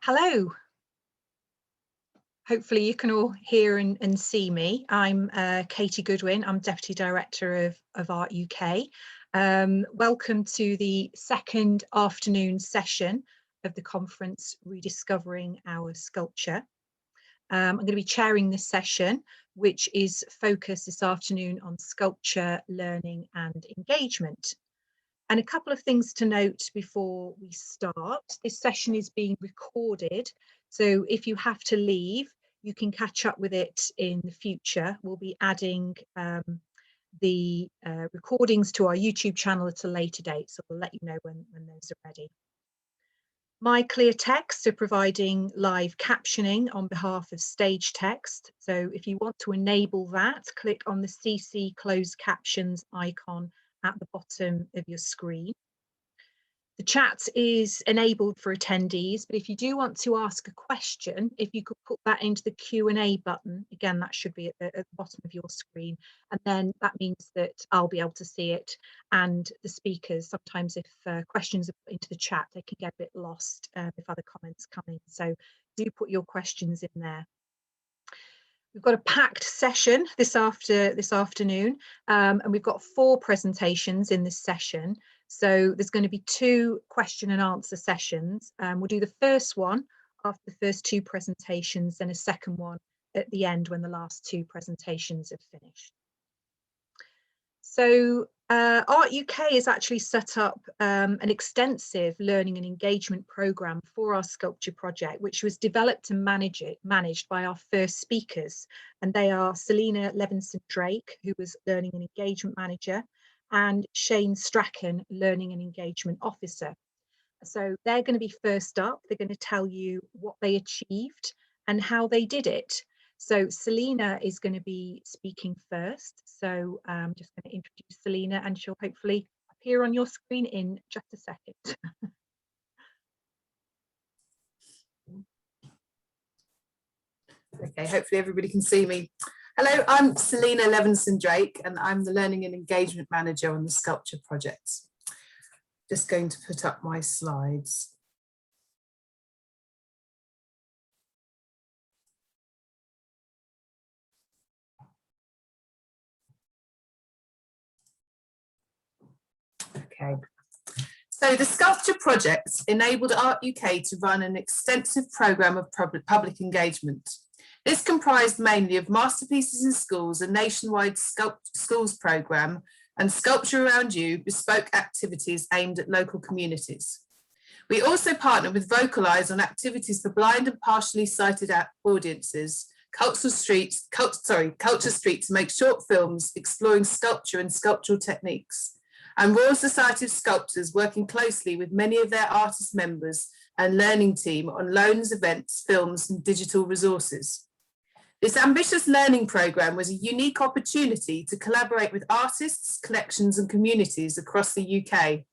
Hello. Hopefully you can all hear and see me. I'm Katie Goodwin. I'm Deputy Director of Art UK. Welcome to the second afternoon session of the conference Rediscovering Our Sculpture. I'm going to be chairing this session, which is focused this afternoon on sculpture, learning and engagement. And a couple of things to note before we start. This session is being recorded, so if you have to leave, you can catch up with it in the future. We'll be adding the recordings to our YouTube channel at a later date, so we'll let you know when those are ready. My clear text are providing live captioning on behalf of Stage Text. So if you want to enable that, click on the CC closed captions icon at the bottom of your screen. The chat is enabled for attendees, but if you do want to ask a question, if you could put that into the Q&A button, again, that should be at the bottom of your screen, and then that means that I'll be able to see it, and the speakers, sometimes if questions are put into the chat, they can get a bit lost if other comments come in, so do put your questions in there. We've got a packed session this afternoon, and we've got 4 presentations in this session. So there's going to be 2 question and answer sessions. We'll do the first one after the first 2 presentations, then a second one at the end when the last 2 presentations have finished. So Art UK has actually set up an extensive learning and engagement programme for our sculpture project, which was developed and managed by our first speakers. And they are Selina Levinson Drake, who was Learning and Engagement Manager, and Shane Strachan, Learning and Engagement Officer. So they're going to be first up. They're going to tell you what they achieved and how they did it. So Selina is going to be speaking first. So I'm just going to introduce Selina, and she'll hopefully appear on your screen in just a second. Okay, hopefully everybody can see me. Hello, I'm Selina Levinson Drake, and I'm the Learning and Engagement Manager on the Sculpture Project. Just going to put up my slides. Okay. So the Sculpture Project enabled Art UK to run an extensive programme of public engagement. This comprised mainly of masterpieces in schools, a nationwide schools programme, and Sculpture Around You, bespoke activities aimed at local communities. We also partnered with Vocalise on activities for blind and partially sighted audiences, Culture Street to make short films exploring sculpture and sculptural techniques, and Royal Society of Sculptors working closely with many of their artist members and learning team on loans, events, films and digital resources. This ambitious learning programme was a unique opportunity to collaborate with artists, collections and communities across the UK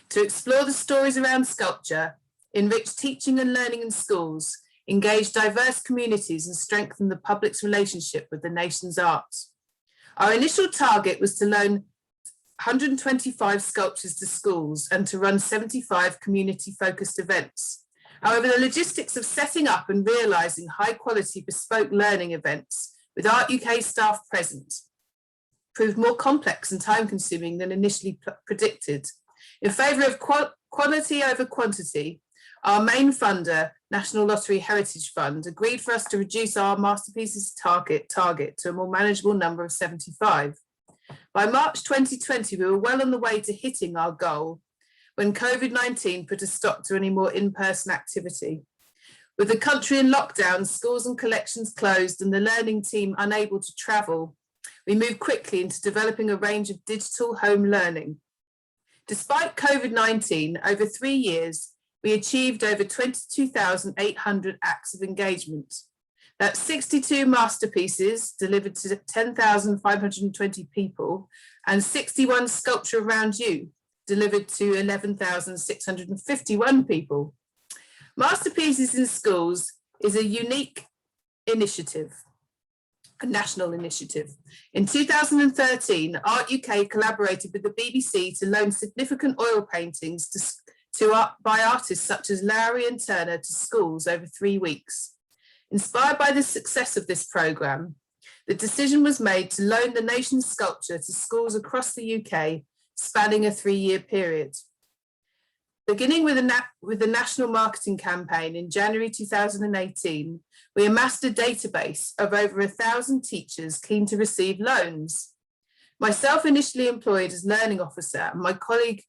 to explore the stories around sculpture, enrich teaching and learning in schools, engage diverse communities and strengthen the public's relationship with the nation's arts. Our initial target was to loan 125 sculptures to schools and to run 75 community-focused events. However, the logistics of setting up and realising high-quality bespoke learning events with Art UK staff present proved more complex and time-consuming than initially predicted. In favour of quality over quantity, our main funder, National Lottery Heritage Fund, agreed for us to reduce our masterpieces target to a more manageable number of 75. By March 2020, we were well on the way to hitting our goal when COVID-19 put a stop to any more in-person activity. With the country in lockdown, schools and collections closed and the learning team unable to travel, we moved quickly into developing a range of digital home learning. Despite COVID-19, over 3 years, we achieved over 22,800 acts of engagement. That's 62 masterpieces delivered to 10,520 people and 61 Sculpture Around You delivered to 11,651 people. Masterpieces in Schools is a unique initiative, a national initiative. In 2013, Art UK collaborated with the BBC to loan significant oil paintings to by artists such as Lowry and Turner to schools over 3 weeks. Inspired by the success of this programme, the decision was made to loan the nation's sculpture to schools across the UK, spanning a 3-year period. Beginning with the national marketing campaign in January 2018, we amassed a database of over 1,000 teachers keen to receive loans. Myself initially employed as learning officer, and my colleague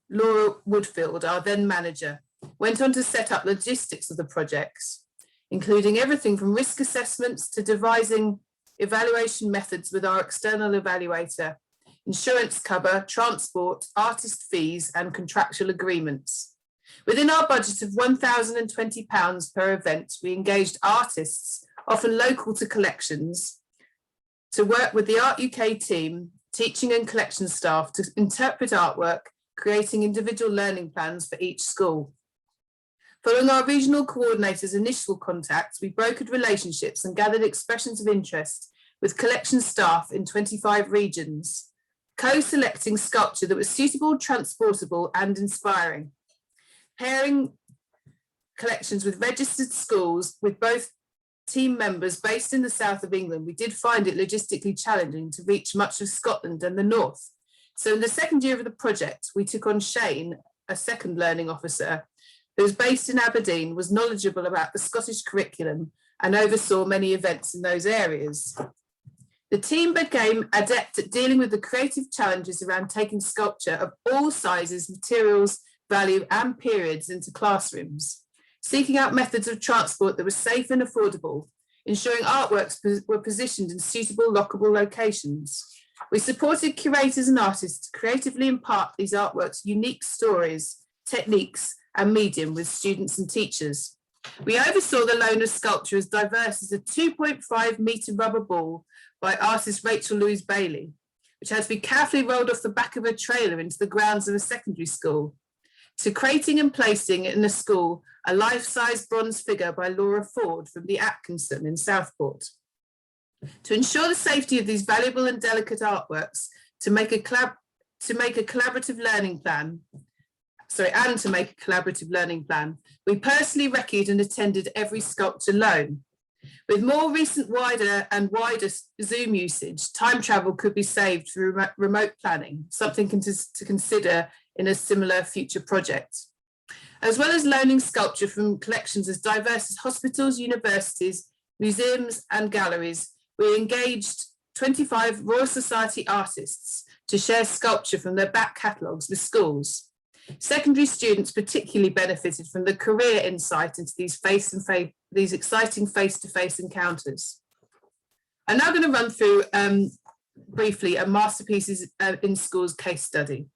Laura Woodfield, our then manager, went on to set up logistics of the projects, including everything from risk assessments to devising evaluation methods with our external evaluator, insurance cover, transport, artist fees, and contractual agreements. Within our budget of £1,020 per event, we engaged artists, often local to collections, to work with the Art UK team, teaching and collection staff to interpret artwork, creating individual learning plans for each school. Following our regional coordinator's initial contacts, we brokered relationships and gathered expressions of interest with collection staff in 25 regions, co-selecting sculpture that was suitable, transportable, and inspiring. Pairing collections with registered schools with both team members based in the south of England, we did find it logistically challenging to reach much of Scotland and the north. So in the second year of the project, we took on Shane, a second learning officer, who was based in Aberdeen, was knowledgeable about the Scottish curriculum and oversaw many events in those areas. The team became adept at dealing with the creative challenges around taking sculpture of all sizes, materials, value, and periods into classrooms, seeking out methods of transport that were safe and affordable, ensuring artworks were positioned in suitable lockable locations. We supported curators and artists to creatively impart these artworks' unique stories, techniques, and medium with students and teachers. We oversaw the loan of sculpture as diverse as a 2.5 metre rubber ball by artist Rachel Louise Bailey, which had to be carefully rolled off the back of a trailer into the grounds of a secondary school, to creating and placing in a school a life-size bronze figure by Laura Ford from the Atkinson in Southport. To ensure the safety of these valuable and delicate artworks, to make a collaborative learning plan, we personally recce'd and attended every sculpture loan. With more recent wider Zoom usage, time travel could be saved through remote planning, something to consider in a similar future project. As well as loaning sculpture from collections as diverse as hospitals, universities, museums, and galleries, we engaged 25 Royal Society artists to share sculpture from their back catalogues with schools. Secondary students particularly benefited from the career insight into these exciting face-to-face encounters. I'm now going to run through briefly a Masterpieces in Schools case study.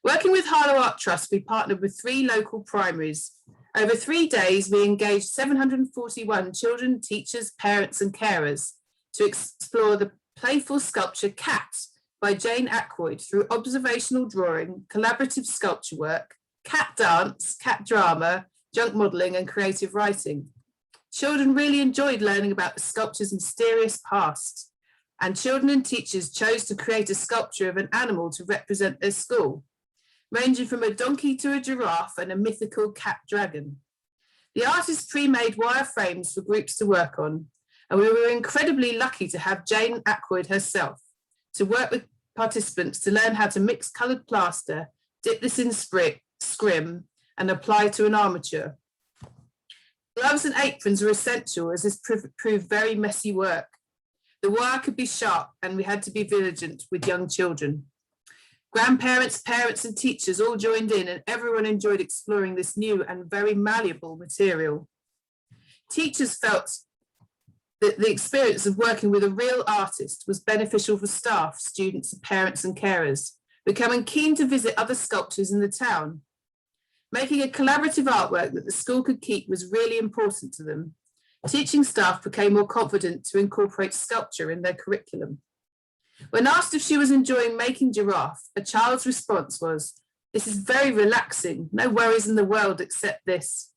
Working with Harlow Art Trust, we partnered with 3 local primaries. Over 3 days, we engaged 741 children, teachers, parents, and carers to explore the playful sculpture Cat by Jane Ackroyd through observational drawing, collaborative sculpture work, cat dance, cat drama, junk modelling, and creative writing. Children really enjoyed learning about the sculpture's mysterious past, and children and teachers chose to create a sculpture of an animal to represent their school, ranging from a donkey to a giraffe and a mythical cat dragon. The artists pre-made wire frames for groups to work on, and we were incredibly lucky to have Jane Ackroyd herself to work with participants to learn how to mix coloured plaster, dip this in scrim, and apply to an armature. Gloves and aprons were essential as this proved very messy work. The wire could be sharp and we had to be vigilant with young children. Grandparents, parents and teachers all joined in and everyone enjoyed exploring this new and very malleable material. Teachers felt that the experience of working with a real artist was beneficial for staff, students, parents and carers, becoming keen to visit other sculptures in the town. Making a collaborative artwork that the school could keep was really important to them. Teaching staff became more confident to incorporate sculpture in their curriculum. When asked if she was enjoying making giraffe, a child's response was, "This is very relaxing, no worries in the world except this."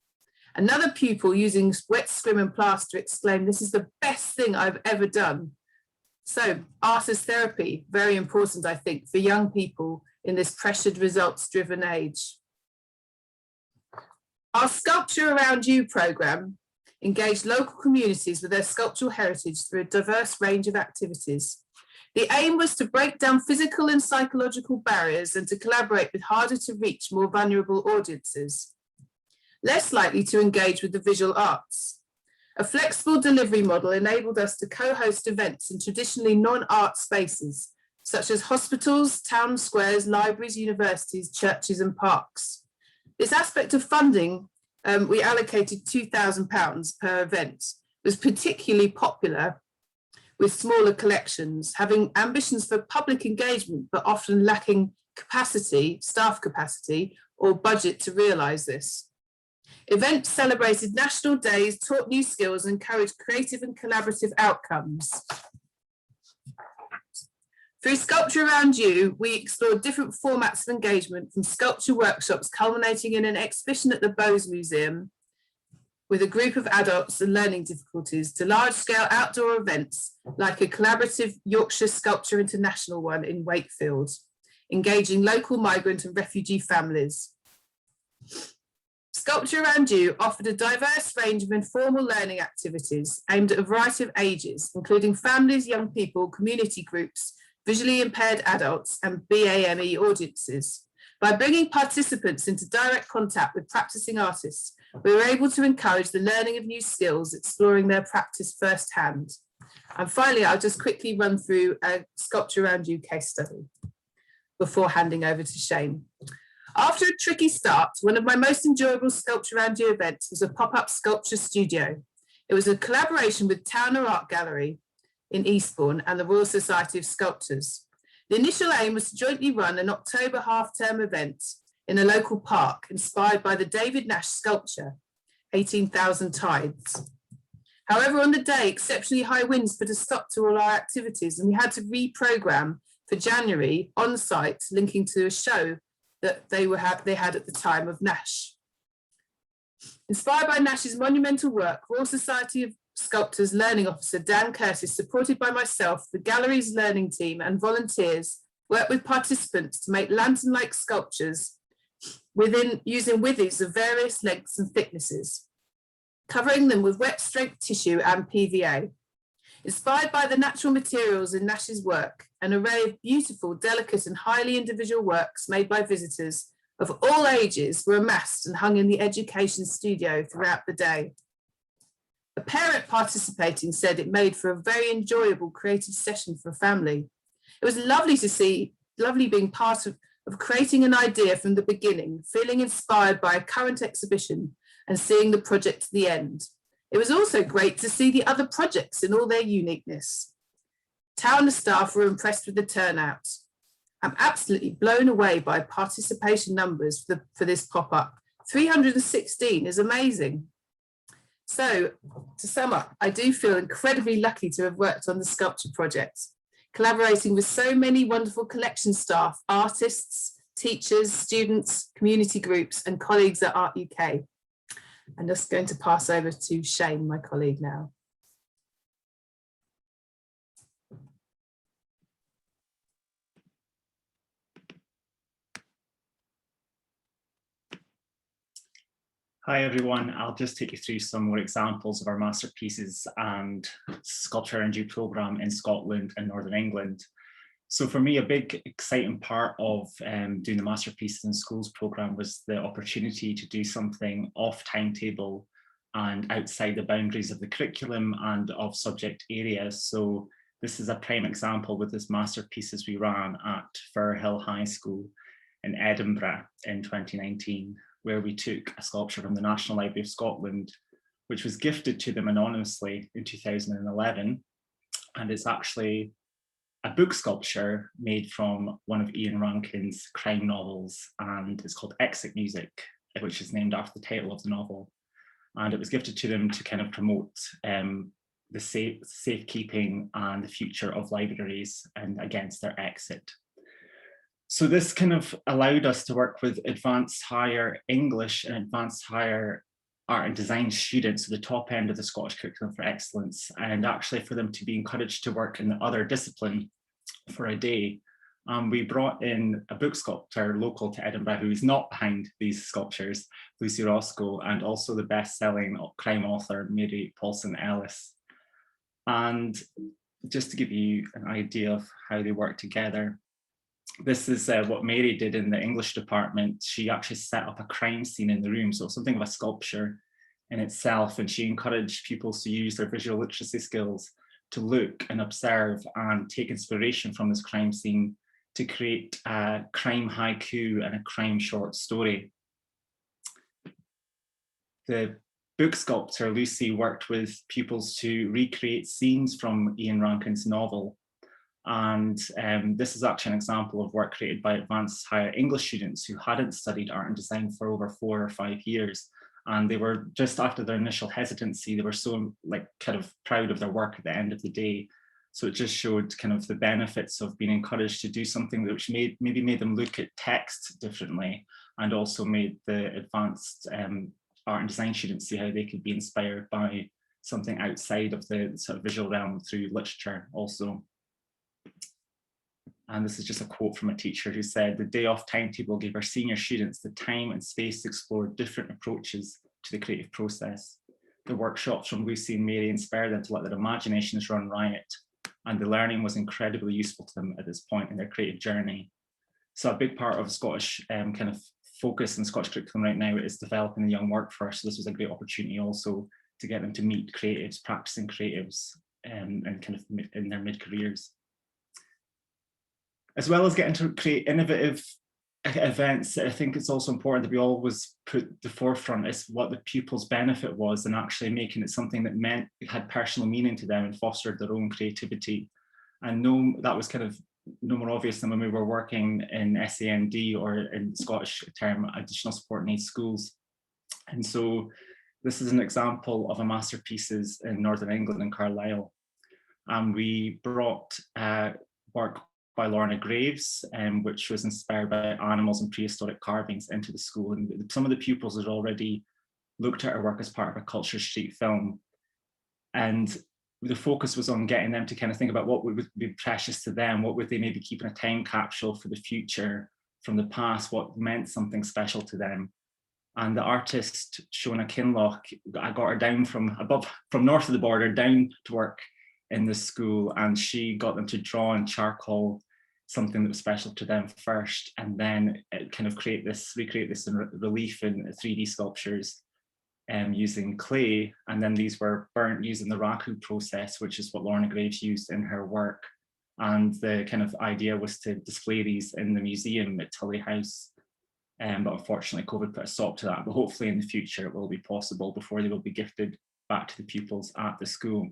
Another pupil using wet scrim and plaster exclaimed, "This is the best thing I've ever done." So art as therapy, very important, I think, for young people in this pressured results-driven age. Our Sculpture Around You programme engaged local communities with their sculptural heritage through a diverse range of activities. The aim was to break down physical and psychological barriers and to collaborate with harder to reach, more vulnerable audiences, less likely to engage with the visual arts. A flexible delivery model enabled us to co-host events in traditionally non-art spaces, such as hospitals, town squares, libraries, universities, churches and parks. This aspect of funding, we allocated £2,000 per event, was particularly popular with smaller collections, having ambitions for public engagement, but often lacking capacity, staff capacity, or budget to realise this. Events celebrated national days, taught new skills, and encouraged creative and collaborative outcomes. Through Sculpture Around You, we explored different formats of engagement, from sculpture workshops culminating in an exhibition at the Bhoyroo Museum with a group of adults and learning difficulties, to large-scale outdoor events like a collaborative Yorkshire Sculpture International one in Wakefield, engaging local migrant and refugee families. Sculpture Around You offered a diverse range of informal learning activities aimed at a variety of ages, including families, young people, community groups, visually impaired adults and BAME audiences. By bringing participants into direct contact with practicing artists, we were able to encourage the learning of new skills, exploring their practice firsthand. And finally, I'll just quickly run through a Sculpture Around You case study before handing over to Shane. After a tricky start, one of my most enjoyable Sculpture Around You events was a pop-up sculpture studio. It was a collaboration with Art Gallery in Eastbourne and the Royal Society of Sculptors. The initial aim was to jointly run an October half-term event in a local park inspired by the David Nash sculpture, 18,000 Tides. However, on the day, exceptionally high winds put a stop to all our activities, and we had to reprogram for January on site, linking to a show that they had at the time of Nash. Inspired by Nash's monumental work, Royal Society of Sculptors Learning Officer Dan Curtis, supported by myself, the gallery's learning team and volunteers, worked with participants to make lantern-like sculptures using withies of various lengths and thicknesses, covering them with wet strength tissue and PVA. Inspired by the natural materials in Nash's work, an array of beautiful, delicate and highly individual works made by visitors of all ages were amassed and hung in the education studio throughout the day. A parent participating said it made for a very enjoyable creative session for a family. It was lovely to see, being part of creating an idea from the beginning, feeling inspired by a current exhibition and seeing the project to the end. It was also great to see the other projects in all their uniqueness. Town staff were impressed with the turnout. I'm absolutely blown away by participation numbers for this pop-up. 316 is amazing. So, to sum up, I do feel incredibly lucky to have worked on the sculpture project, collaborating with so many wonderful collection staff, artists, teachers, students, community groups, and colleagues at Art UK. I'm just going to pass over to Shane, my colleague now. Hi everyone, I'll just take you through some more examples of our masterpieces and Sculpture Around You programme in Scotland and Northern England. So for me, a big exciting part of doing the Masterpieces in Schools programme was the opportunity to do something off timetable and outside the boundaries of the curriculum and of subject areas. So this is a prime example with this Masterpieces we ran at Firhill High School in Edinburgh in 2019. Where we took a sculpture from the National Library of Scotland, which was gifted to them anonymously in 2011. And it's actually a book sculpture made from one of Ian Rankin's crime novels, and it's called Exit Music, which is named after the title of the novel. And it was gifted to them to kind of promote the safekeeping and the future of libraries and against their exit. So this kind of allowed us to work with advanced higher English and advanced higher art and design students at the top end of the Scottish Curriculum for Excellence, and actually for them to be encouraged to work in the other discipline for a day We brought in a book sculptor local to Edinburgh who is not behind these sculptures, Lucy Roscoe, and also the best-selling crime author Mary Paulson Ellis. And just to give you an idea of how they work together, this is what Mary did in the English department. She actually set up a crime scene in the room, so something of a sculpture in itself, and she encouraged pupils to use their visual literacy skills to look and observe and take inspiration from this crime scene to create a crime haiku and a crime short story. The book sculptor Lucy worked with pupils to recreate scenes from Ian Rankin's novel. And this is actually an example of work created by advanced higher English students who hadn't studied art and design for over 4 or 5 years. And they were, just after their initial hesitancy, they were so kind of proud of their work at the end of the day. So it just showed kind of the benefits of being encouraged to do something which maybe made them look at text differently, and also made the advanced art and design students see how they could be inspired by something outside of the sort of visual realm through literature also. And this is just a quote from a teacher who said, "The day off timetable gave our senior students the time and space to explore different approaches to the creative process. The workshops from Lucy and Mary inspired them to let their imaginations run riot, and the learning was incredibly useful to them at this point in their creative journey." So a big part of Scottish kind of focus in Scottish curriculum right now is developing the young workforce. So this was a great opportunity also to get them to meet creatives, practicing creatives, and kind of in their mid-careers. As well as getting to create innovative events, I think it's also important that we always put the forefront is what the pupils' benefit was, and actually making it something that meant it had personal meaning to them and fostered their own creativity. And that was kind of no more obvious than when we were working in SAND, or in the Scottish term, additional support needs schools. And so this is an example of a masterpieces in Northern England in Carlisle. And we brought work by Lorna Graves, which was inspired by animals and prehistoric carvings, into the school. And some of the pupils had already looked at our work as part of a Culture Street film. And the focus was on getting them to kind of think about what would be precious to them, what would they maybe keep in a time capsule for the future from the past, what meant something special to them. And the artist, Shona Kinloch, I got her down from north of the border down to work in the school, and she got them to draw in charcoal something that was special to them first, and then kind of recreate this in relief in 3D sculptures using clay. And then these were burnt using the raku process, which is what Lorna Graves used in her work. And the kind of idea was to display these in the museum at Tully House. But unfortunately, COVID put a stop to that. But hopefully in the future, it will be possible before they will be gifted back to the pupils at the school.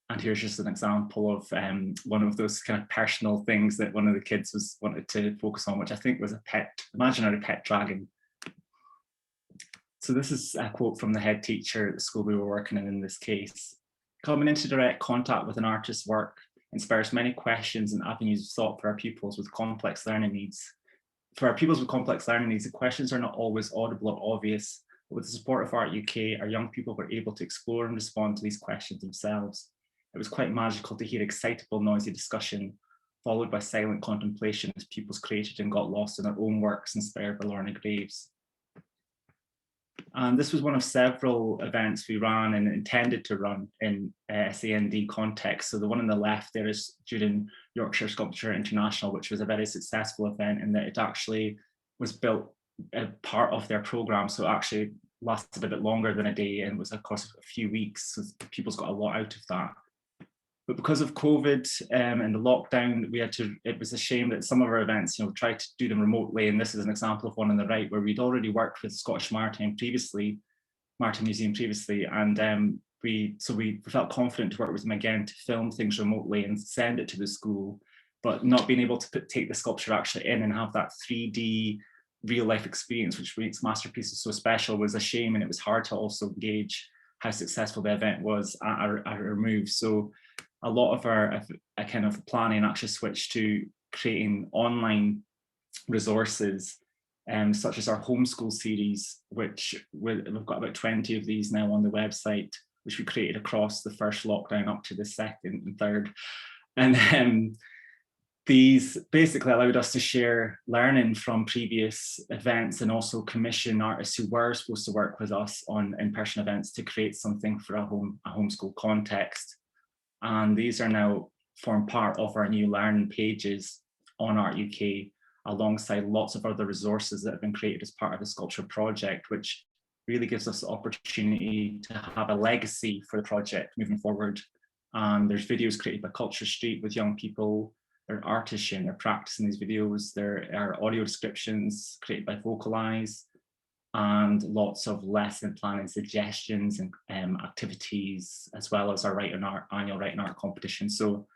And here's just an example of one of those kind of personal things that one of the kids wanted to focus on, which I think was a imaginary pet dragon. So this is a quote from the head teacher at the school we were working in this case. "Coming into direct contact with an artist's work inspires many questions and avenues of thought for our pupils with complex learning needs. For our pupils with complex learning needs, the questions are not always audible or obvious, but with the support of Art UK, our young people were able to explore and respond to these questions themselves. It was quite magical to hear excitable, noisy discussion, followed by silent contemplation as pupils created and got lost in their own works inspired by Lorna Graves." And this was one of several events we ran and intended to run in SAND context. So the one on the left there is during Yorkshire Sculpture International, which was a very successful event in that it actually was built as part of their programme. So it actually lasted a bit longer than a day and was, of course, a few weeks. So people's got a lot out of that. But because of COVID and the lockdown, it was a shame that some of our events, tried to do them remotely. And this is an example of one on the right where we'd already worked with Scottish Maritime Museum previously. And we felt confident to work with them again to film things remotely and send it to the school, but not being able to take the sculpture actually in and have that 3D real life experience, which makes masterpieces so special, was a shame. And it was hard to also gauge how successful the event was at our move. So a lot of our kind of planning actually switched to creating online resources, such as our homeschool series, which we've got about 20 of these now on the website, which we created across the first lockdown up to the second and third. And These basically allowed us to share learning from previous events and also commission artists who were supposed to work with us on in-person events to create something for a homeschool context. And these are now form part of our new learning pages on Art UK, alongside lots of other resources that have been created as part of the sculpture project, which really gives us the opportunity to have a legacy for the project moving forward. There's videos created by Culture Street with young people. There are artists sharing their practice in these videos. There are audio descriptions created by Vocalize, and lots of lesson planning suggestions and activities, as well as our annual Writing Art competition. So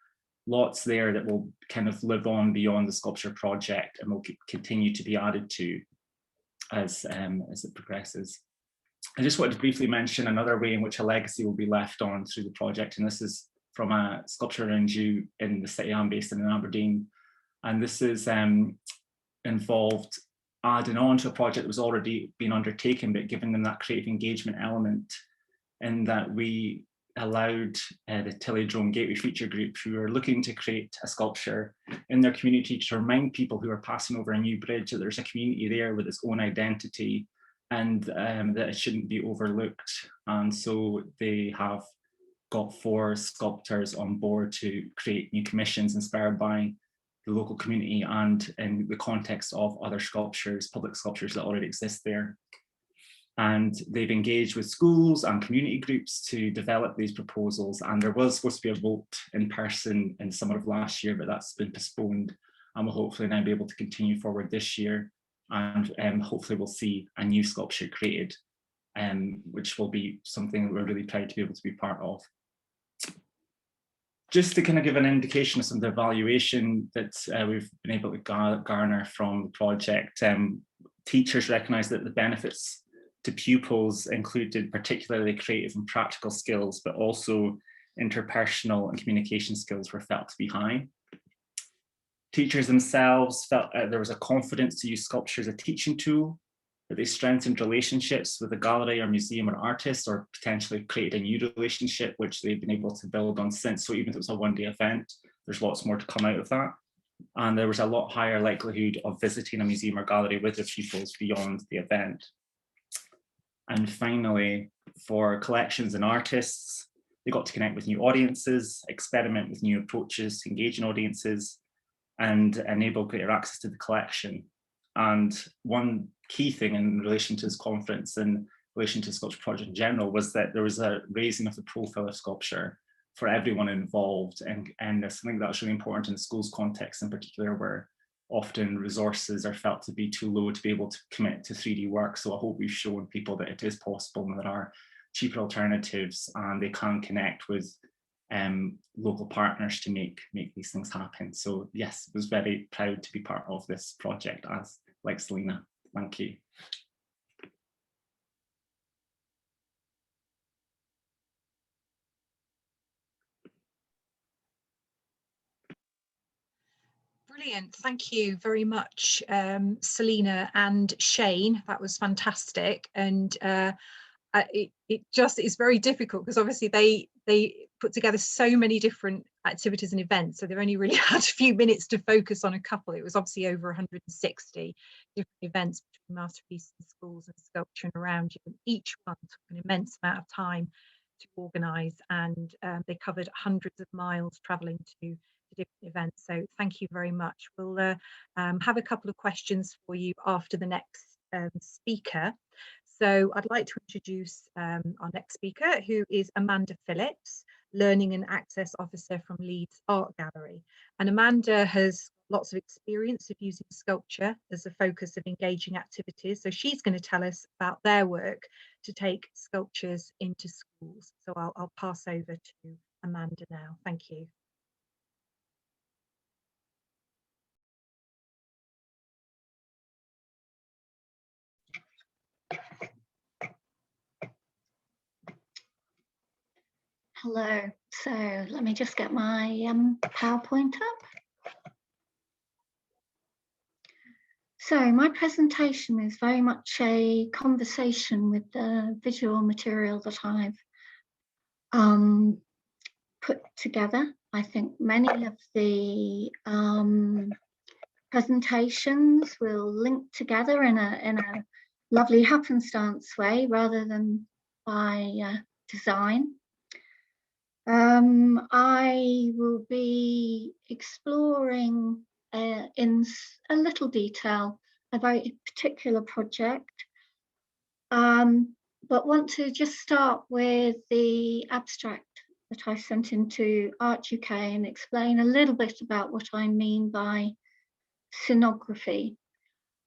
lots there that will kind of live on beyond the sculpture project and will continue to be added to as it progresses. I just wanted to briefly mention another way in which a legacy will be left on through the project, and this is from a sculpture around you in the city I'm based in Aberdeen. And this is involved adding on to a project that was already being undertaken, but giving them that creative engagement element, in that we allowed the Tillydrome Gateway Feature Group, who are looking to create a sculpture in their community to remind people who are passing over a new bridge that there's a community there with its own identity, and that it shouldn't be overlooked. And so they have got 4 sculptors on board to create new commissions inspired by the local community and in the context of other sculptures, public sculptures that already exist there. And they've engaged with schools and community groups to develop these proposals. And there was supposed to be a vote in person in summer of last year, but that's been postponed. And we'll hopefully now be able to continue forward this year. And hopefully we'll see a new sculpture created, which will be something that we're really proud to be able to be part of. Just to kind of give an indication of some of the evaluation that we've been able to garner from the project, teachers recognise that the benefits to pupils included particularly creative and practical skills, but also interpersonal and communication skills were felt to be high. Teachers themselves felt there was a confidence to use sculpture as a teaching tool, that they strengthened relationships with the gallery or museum or artist, or potentially created a new relationship, which they've been able to build on since. So even if it was a one-day event, there's lots more to come out of that. And there was a lot higher likelihood of visiting a museum or gallery with their pupils beyond the event. And finally, for collections and artists, they got to connect with new audiences, experiment with new approaches, engage in audiences, and enable greater access to the collection. And one key thing in relation to this conference and in relation to the sculpture project in general was that there was a raising of the profile of sculpture for everyone involved. And something that was really important in the schools context in particular, where often resources are felt to be too low to be able to commit to 3D work. So I hope we've shown people that it is possible and there are cheaper alternatives and they can connect with local partners to make these things happen. So yes, I was very proud to be part of this project as like Selina. Thank you. Brilliant. Thank you very much, Selina and Shane. That was fantastic. And it just is very difficult because obviously they put together so many different activities and events, so they've only really had a few minutes to focus on a couple. It was obviously over 160 different events between masterpieces in schools and sculpture and around you, and each one took an immense amount of time to organise, and they covered hundreds of miles travelling to different events. So thank you very much. We'll have a couple of questions for you after the next speaker. So I'd like to introduce our next speaker, who is Amanda Phillips, Learning and Access Officer from Leeds Art Gallery. And Amanda has lots of experience of using sculpture as a focus of engaging activities. So she's going to tell us about their work to take sculptures into schools. So I'll pass over to Amanda now. Thank you. Hello, so let me just get my PowerPoint up. So my presentation is very much a conversation with the visual material that I've put together I think many of the presentations will link together in a lovely happenstance way rather than by design. I will be exploring in a little detail a very particular project, but want to just start with the abstract that I sent into Art UK and explain a little bit about what I mean by scenography.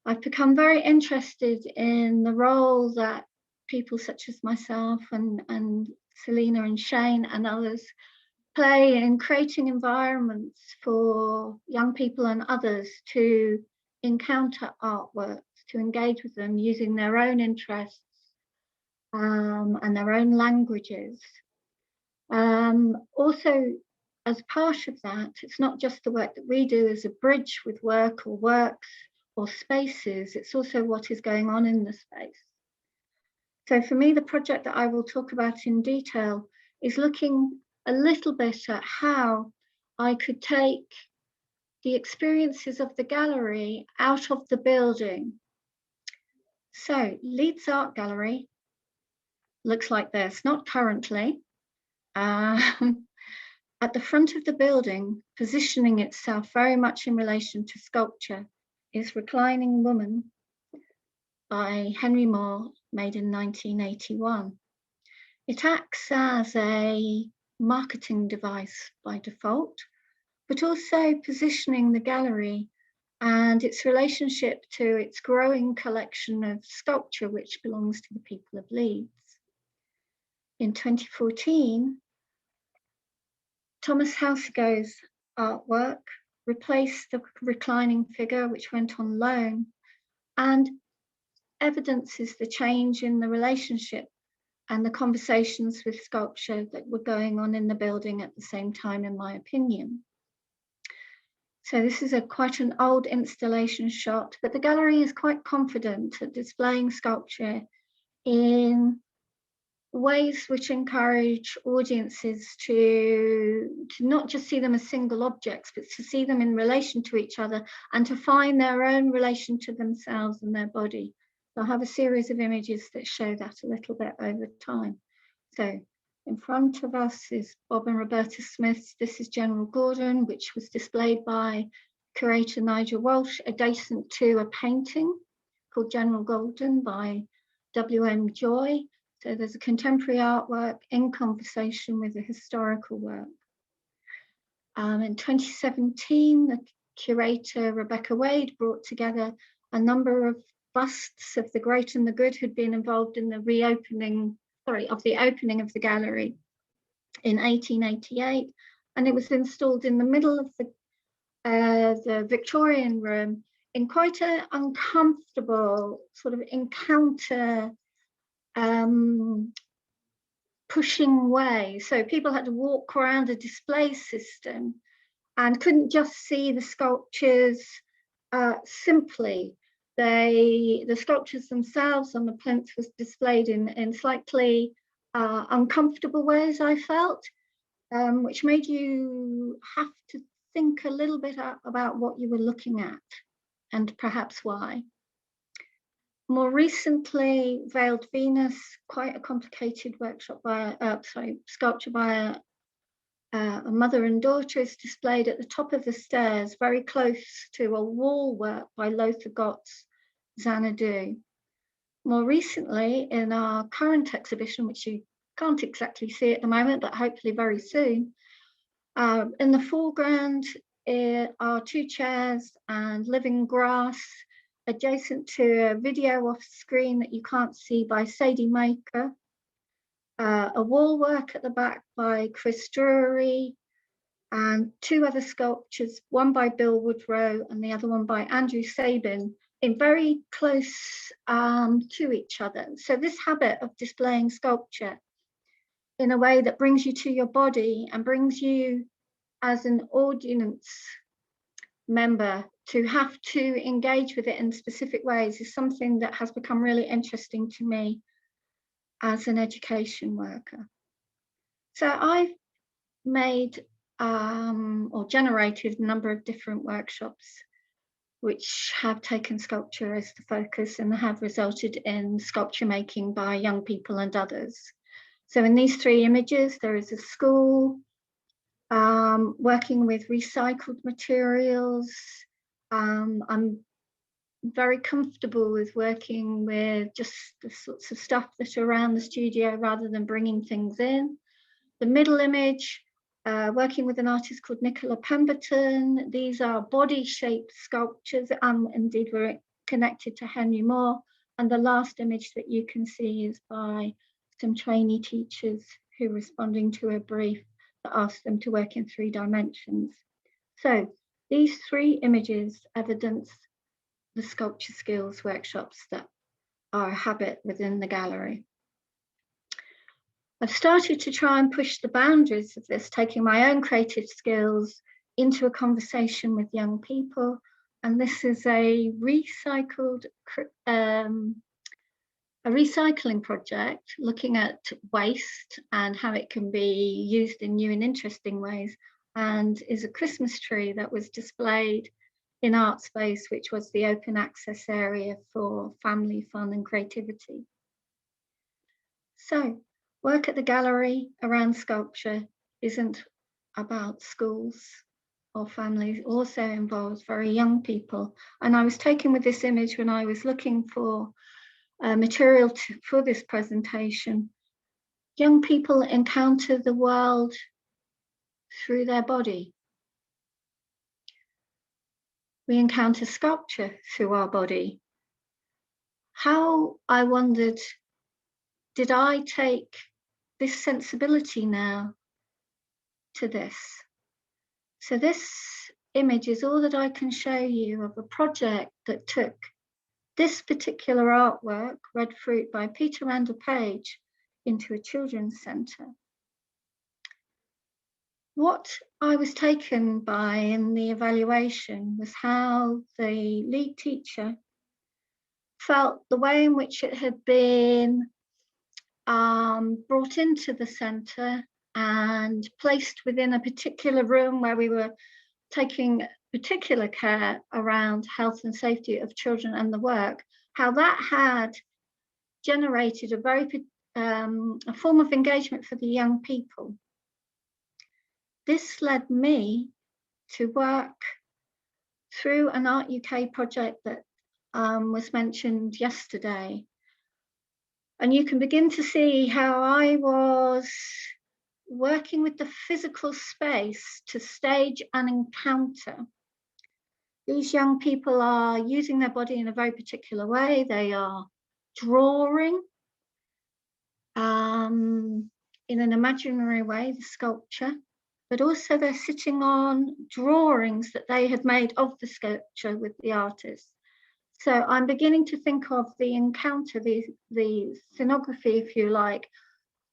I've become very interested in the role that people such as myself and Selina and Shane and others play in creating environments for young people and others to encounter artworks, to engage with them using their own interests and their own languages. Also, as part of that, it's not just the work that we do as a bridge with work or works or spaces, it's also what is going on in the space. So for me, the project that I will talk about in detail is looking a little bit at how I could take the experiences of the gallery out of the building. So Leeds Art Gallery looks like this, not currently. At the front of the building, positioning itself very much in relation to sculpture, is Reclining Woman by Henry Moore, made in 1981. It acts as a marketing device by default, but also positioning the gallery and its relationship to its growing collection of sculpture, which belongs to the people of Leeds. In 2014, Thomas Halsego's artwork replaced the reclining figure, which went on loan, and evidences the change in the relationship and the conversations with sculpture that were going on in the building at the same time, in my opinion. So this is quite an old installation shot, but the gallery is quite confident at displaying sculpture in ways which encourage audiences to not just see them as single objects, but to see them in relation to each other and to find their own relation to themselves and their body. So I have a series of images that show that a little bit over time. So in front of us is Bob and Roberta Smith's This is General Gordon, which was displayed by curator Nigel Walsh, adjacent to a painting called General Gordon by W.M. Joy. So there's a contemporary artwork in conversation with a historical work. In 2017, the curator Rebecca Wade brought together a number of busts of the great and the good who'd been involved in the opening of the gallery in 1888, and it was installed in the middle of the Victorian room in quite an uncomfortable sort of encounter pushing way. So people had to walk around a display system and couldn't just see the sculptures simply. The sculptures themselves on the plinth was displayed in slightly uncomfortable ways, I felt, which made you have to think a little bit about what you were looking at and perhaps why. More recently, Veiled Venus, quite a complicated workshop by, sculpture by a mother and daughter, is displayed at the top of the stairs, very close to a wall work by Lothar Gott's Xanadu. More recently, in our current exhibition, which you can't exactly see at the moment, but hopefully very soon, in the foreground are two chairs and living grass, adjacent to a video off screen that you can't see by Sadie Maker, a wall work at the back by Chris Drury, and two other sculptures, one by Bill Woodrow and the other one by Andrew Sabin, in very close to each other. So this habit of displaying sculpture in a way that brings you to your body and brings you as an audience member to have to engage with it in specific ways is something that has become really interesting to me as an education worker. So I've made or generated a number of different workshops which have taken sculpture as the focus and have resulted in sculpture making by young people and others. So in these three images, there is a school working with recycled materials. I'm very comfortable with working with just the sorts of stuff that are around the studio rather than bringing things in. The middle image, working with an artist called Nicola Pemberton. These are body-shaped sculptures, indeed we're connected to Henry Moore. And the last image that you can see is by some trainee teachers who are responding to a brief that asked them to work in 3 dimensions. So these 3 images evidence the sculpture skills workshops that are a habit within the gallery. I've started to try and push the boundaries of this, taking my own creative skills into a conversation with young people. And this is a recycling project looking at waste and how it can be used in new and interesting ways, and is a Christmas tree that was displayed in Art Space, which was the open access area for family fun and creativity. So, work at the gallery around sculpture isn't about schools or families, it also involves very young people. And I was taken with this image when I was looking for material for this presentation. Young people encounter the world through their body. We encounter sculpture through our body. How, I wondered, did I take this sensibility now to this? So this image is all that I can show you of a project that took this particular artwork, Red Fruit by Peter Randall Page, into a children's centre. What I was taken by in the evaluation was how the lead teacher felt the way in which it had been brought into the centre and placed within a particular room where we were taking particular care around health and safety of children and the work, how that had generated a very a form of engagement for the young people. This led me to work through an Art UK project that was mentioned yesterday. And you can begin to see how I was working with the physical space to stage an encounter. These young people are using their body in a very particular way. They are drawing in an imaginary way, the sculpture, but also they're sitting on drawings that they had made of the sculpture with the artist. So I'm beginning to think of the encounter, the scenography, if you like,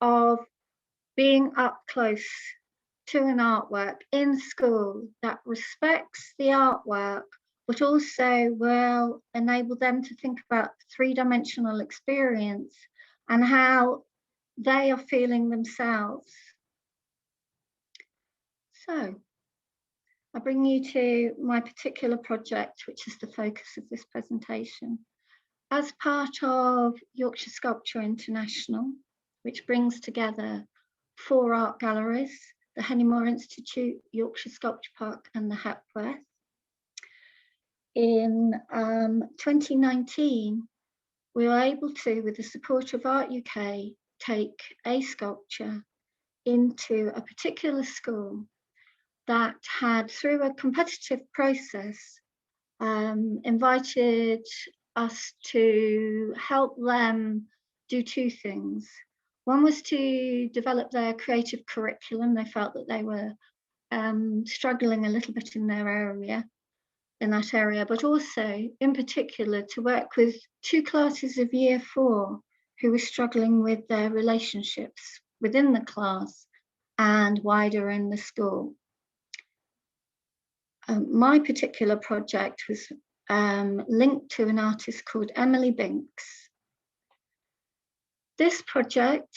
of being up close to an artwork in school that respects the artwork, but also will enable them to think about three-dimensional experience and how they are feeling themselves. So I bring you to my particular project, which is the focus of this presentation. As part of Yorkshire Sculpture International, which brings together 4 art galleries, the Henry Moore Institute, Yorkshire Sculpture Park and the Hepworth. In 2019, we were able to, with the support of Art UK, take a sculpture into a particular school that had, through a competitive process, invited us to help them do 2 things. One was to develop their creative curriculum. They felt that they were struggling a little bit in their area, but also in particular to work with 2 classes of year 4 who were struggling with their relationships within the class and wider in the school. My particular project was linked to an artist called Emily Binks. This project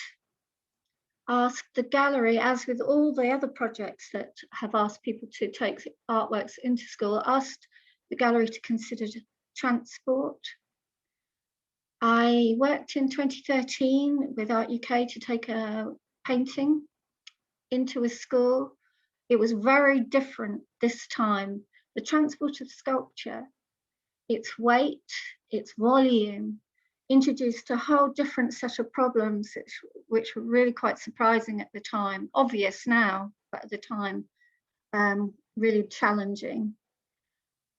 asked the gallery, as with all the other projects that have asked people to take artworks into school, asked the gallery to consider transport. I worked in 2013 with Art UK to take a painting into a school. It was very different this time. The transport of sculpture, its weight, its volume, introduced a whole different set of problems which were really quite surprising at the time, obvious now, but at the time really challenging.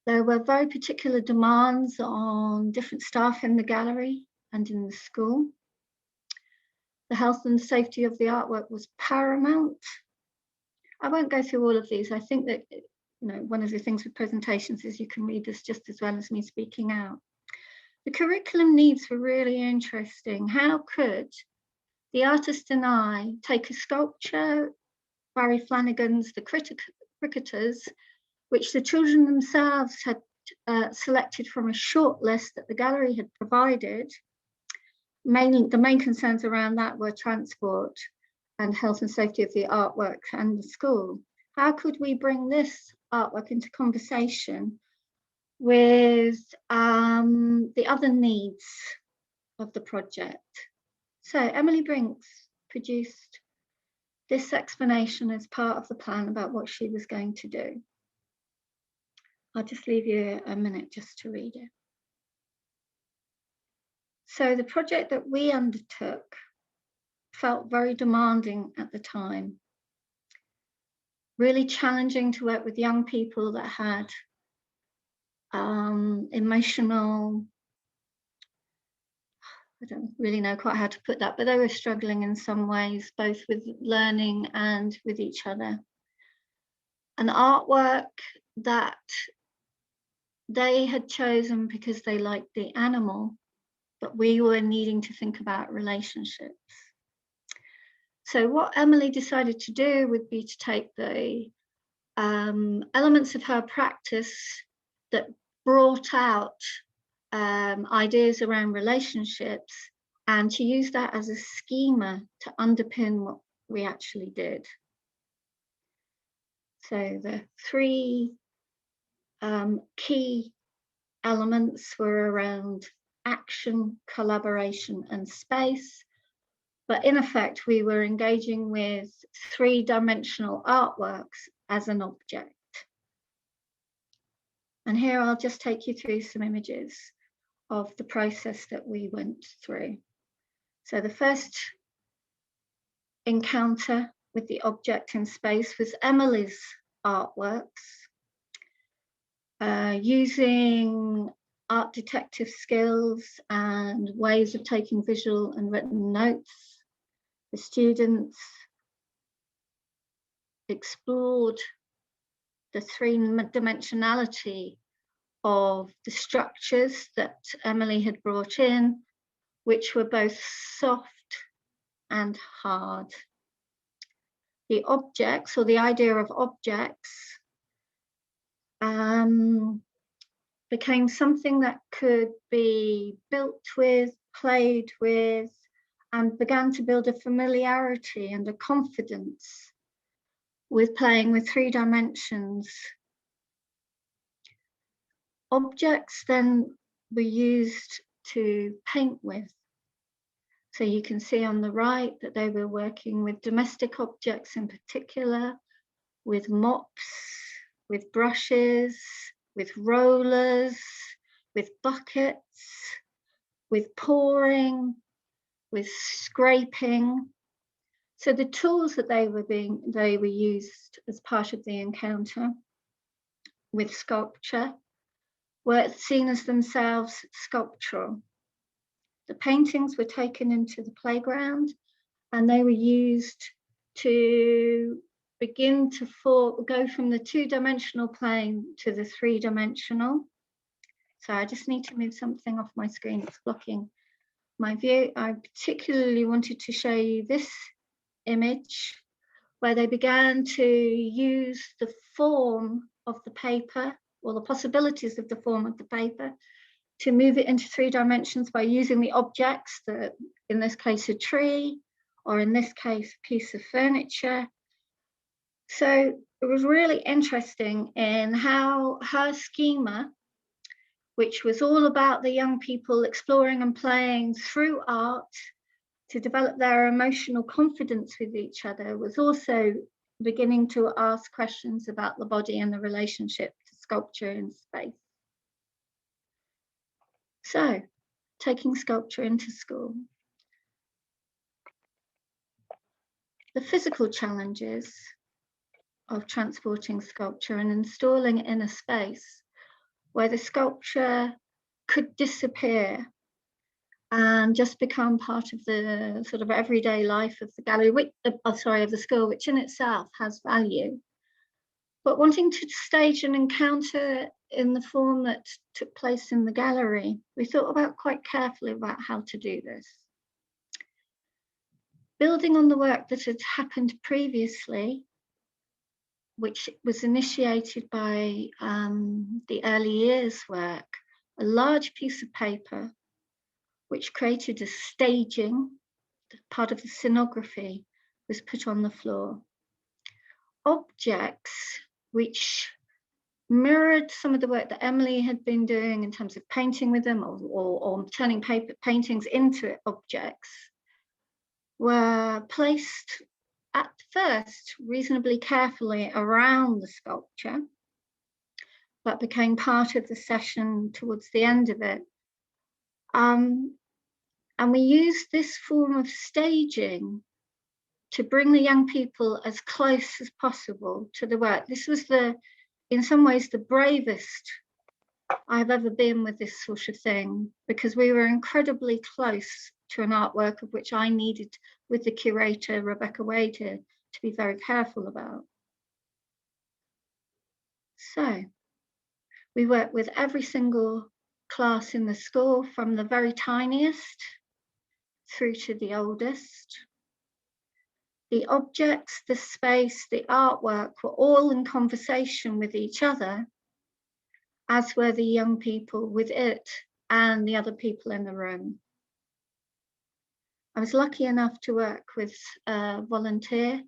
There were very particular demands on different staff in the gallery and in the school. The health and safety of the artwork was paramount. I won't go through all of these. I think that, you know, one of the things with presentations is you can read this just as well as me speaking out. The curriculum needs were really interesting. How could the artist and I take a sculpture, Barry Flanagan's The Cricketers, which the children themselves had selected from a short list that the gallery had provided. The main concerns around that were transport and health and safety of the artwork and the school. How could we bring this artwork into conversation with the other needs of the project? So Emily Brinks produced this explanation as part of the plan about what she was going to do. I'll just leave you a minute just to read it. So the project that we undertook felt very demanding at the time, really challenging to work with young people that had emotional, I don't really know quite how to put that, but they were struggling in some ways, both with learning and with each other. An artwork that they had chosen because they liked the animal, but we were needing to think about relationships. So what Emily decided to do would be to take the elements of her practice that brought out ideas around relationships and to use that as a schema to underpin what we actually did. So the three key elements were around action, collaboration, and space. But in effect, we were engaging with three-dimensional artworks as an object. And here I'll just take you through some images of the process that we went through. So the first encounter with the object in space was Emily's artworks. Using art detective skills and ways of taking visual and written notes, the students explored the three-dimensionality of the structures that Emily had brought in, which were both soft and hard. The objects, or the idea of objects, became something that could be built with, played with, and began to build a familiarity and a confidence with playing with three dimensions. Objects then were used to paint with. So you can see on the right that they were working with domestic objects in particular, with mops, with brushes, with rollers, with buckets, with pouring, with scraping. So the tools that they were used as part of the encounter with sculpture were seen as themselves sculptural. The paintings were taken into the playground and they were used to begin to go from the two-dimensional plane to the three-dimensional. So I just need to move something off my screen, it's blocking my view. I particularly wanted to show you this image where they began to use the form of the paper, or the possibilities of the form of the paper, to move it into three dimensions by using the objects, in this case a tree, or in this case, a piece of furniture. So it was really interesting in how her schema, which was all about the young people exploring and playing through art to develop their emotional confidence with each other, was also beginning to ask questions about the body and the relationship to sculpture in space. So, taking sculpture into school. The physical challenges of transporting sculpture and installing it in a space where the sculpture could disappear and just become part of the sort of everyday life of the gallery, of the school, which in itself has value. But wanting to stage an encounter in the form that took place in the gallery, we thought about quite carefully about how to do this. Building on the work that had happened previously, which was initiated by the early years work, a large piece of paper which created a staging, part of the scenography was put on the floor. Objects which mirrored some of the work that Emily had been doing in terms of painting with them or turning paintings into objects were placed at first reasonably carefully around the sculpture, but became part of the session towards the end of it. And we used this form of staging to bring the young people as close as possible to the work. This was in some ways, the bravest I've ever been with this sort of thing, because we were incredibly close to an artwork of which I needed, with the curator, Rebecca Wade here, to be very careful about. So we worked with every single class in the school, from the very tiniest through to the oldest. The objects, the space, the artwork were all in conversation with each other, as were the young people with it and the other people in the room. I was lucky enough to work with a volunteer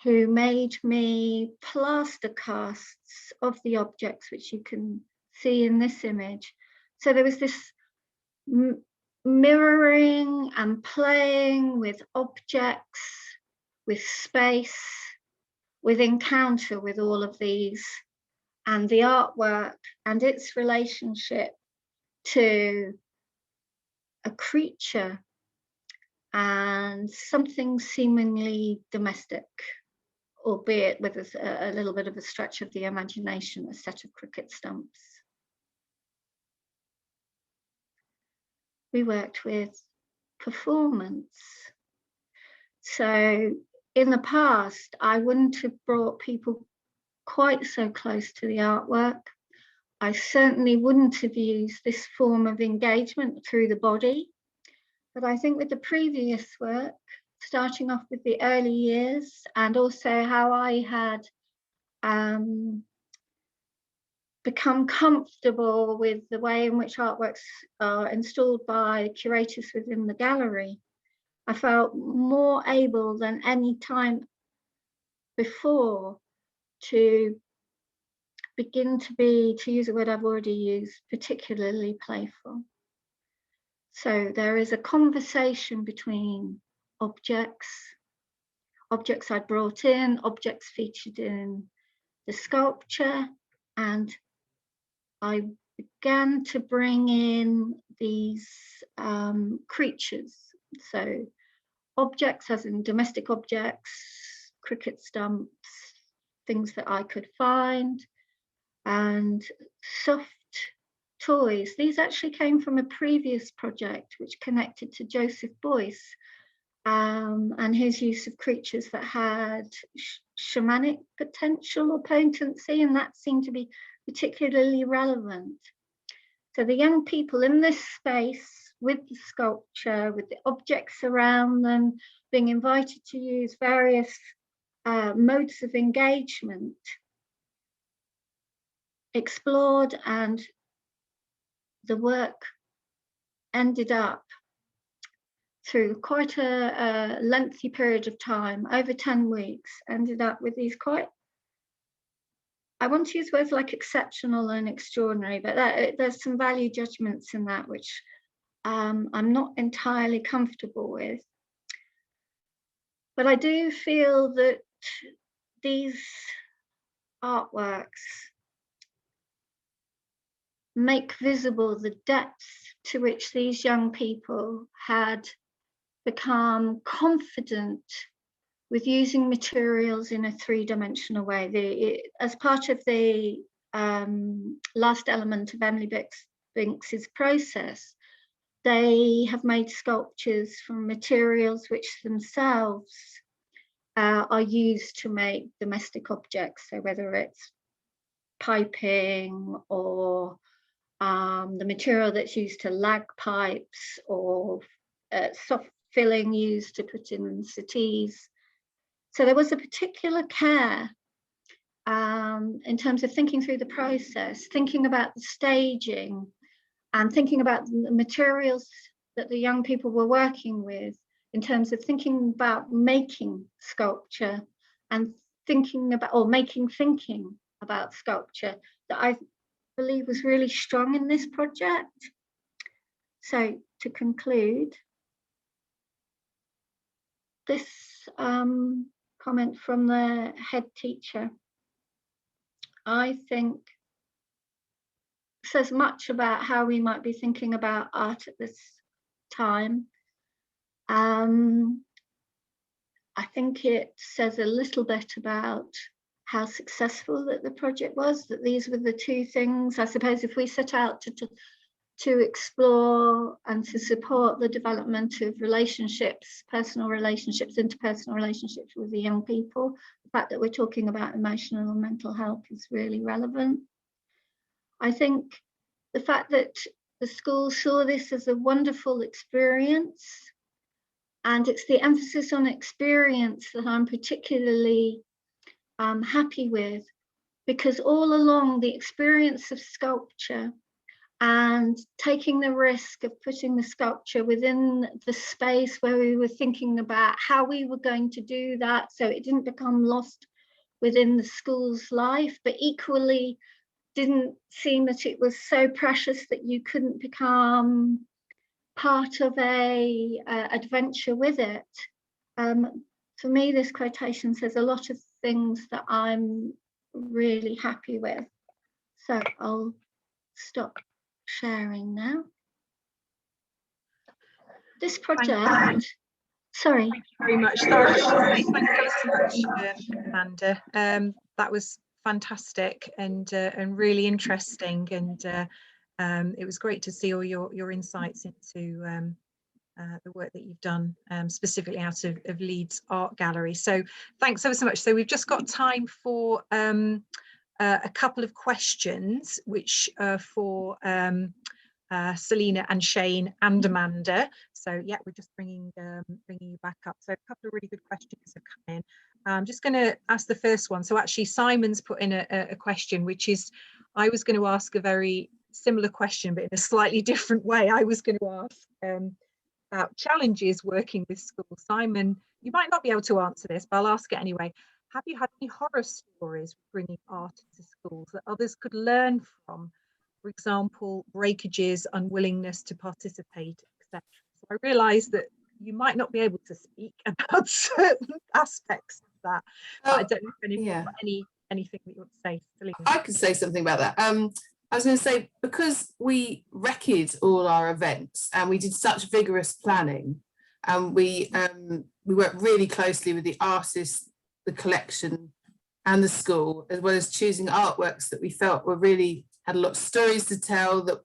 who made me plaster casts of the objects, which you can see in this image. So there was this mirroring and playing with objects, with space, with encounter with all of these, and the artwork and its relationship to a creature and something seemingly domestic, albeit with a little bit of a stretch of the imagination, a set of cricket stumps. We worked with performance. So in the past, I wouldn't have brought people quite so close to the artwork. I certainly wouldn't have used this form of engagement through the body. But I think with the previous work, starting off with the early years, and also how I had become comfortable with the way in which artworks are installed by curators within the gallery, I felt more able than any time before to begin to use a word I've already used, particularly playful. So there is a conversation between objects I'd brought in, objects featured in the sculpture, and I began to bring in these creatures. So objects as in domestic objects, cricket stumps, things that I could find, and soft toys. These actually came from a previous project which connected to Joseph Boyce and his use of creatures that had shamanic potential or potency, and that seemed to be particularly relevant. So the young people in this space with the sculpture, with the objects around them, being invited to use various modes of engagement, explored, and the work ended up through quite a lengthy period of time, over 10 weeks, ended up with these quite, I want to use words like exceptional and extraordinary, but there's some value judgments in that which I'm not entirely comfortable with. But I do feel that these artworks make visible the depths to which these young people had become confident with using materials in a three-dimensional way. As part of the last element of Emily Binks's process, they have made sculptures from materials which themselves are used to make domestic objects. So whether it's piping or the material that's used to lag pipes, or soft filling used to put in settees. So there was a particular care in terms of thinking through the process, thinking about the staging, and thinking about the materials that the young people were working with, in terms of thinking about making sculpture and thinking about sculpture, that I believe was really strong in this project. So to conclude, this comment from the head teacher, I think, says much about how we might be thinking about art at this time. I think it says a little bit about how successful that the project was, that these were the two things. I suppose if we set out to explore and to support the development of relationships, personal relationships, interpersonal relationships with the young people, the fact that we're talking about emotional and mental health is really relevant. I think the fact that the school saw this as a wonderful experience, and it's the emphasis on experience that I'm particularly happy with, because all along the experience of sculpture and taking the risk of putting the sculpture within the space where we were thinking about how we were going to do that so it didn't become lost within the school's life, but equally didn't seem that it was so precious that you couldn't become part of a adventure with it. For me, this quotation says a lot of things that I'm really happy with. So I'll stop sharing now. This project, sorry. Thank you very much. Thank you so much, Amanda. That was fantastic and really interesting, and it was great to see all your insights into the work that you've done, specifically out of Leeds Art Gallery. So thanks ever so much. So we've just got time for a couple of questions, which are for Selina and Shane and Amanda. So yeah, we're just bringing you back up. So a couple of really good questions have come in. I'm just going to ask the first one. So actually Simon's put in a question, which is, I was going to ask a very similar question, but in a slightly different way. I was going to ask about challenges working with schools. Simon, you might not be able to answer this, but I'll ask it anyway. Have you had any horror stories bringing art into schools that others could learn from? For example, breakages, unwillingness to participate, etc. So I realise that you might not be able to speak about certain aspects of that. But I don't know if anything that you want to say, Selina. I could say something about that. I was going to say, because we recorded all our events and we did such vigorous planning, and we worked really closely with the artists, the collection and the school, as well as choosing artworks that we felt were really had a lot of stories to tell that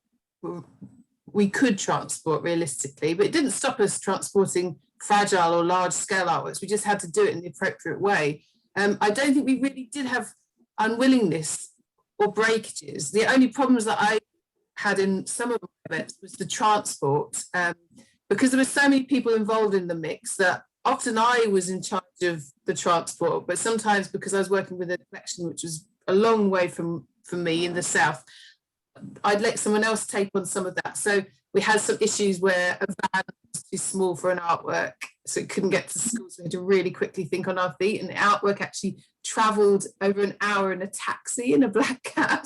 we could transport realistically, but it didn't stop us transporting fragile or large scale artworks. We just had to do it in the appropriate way. I don't think we really did have unwillingness or breakages. The only problems that I had in some of my events was the transport, because there were so many people involved in the mix that often I was in charge of the transport, but sometimes because I was working with a collection which was a long way from me in the south, I'd let someone else take on some of that. So we had some issues where a van was too small for an artwork, so it couldn't get to school, so we had to really quickly think on our feet, and the artwork actually travelled over an hour in a taxi in a black cab.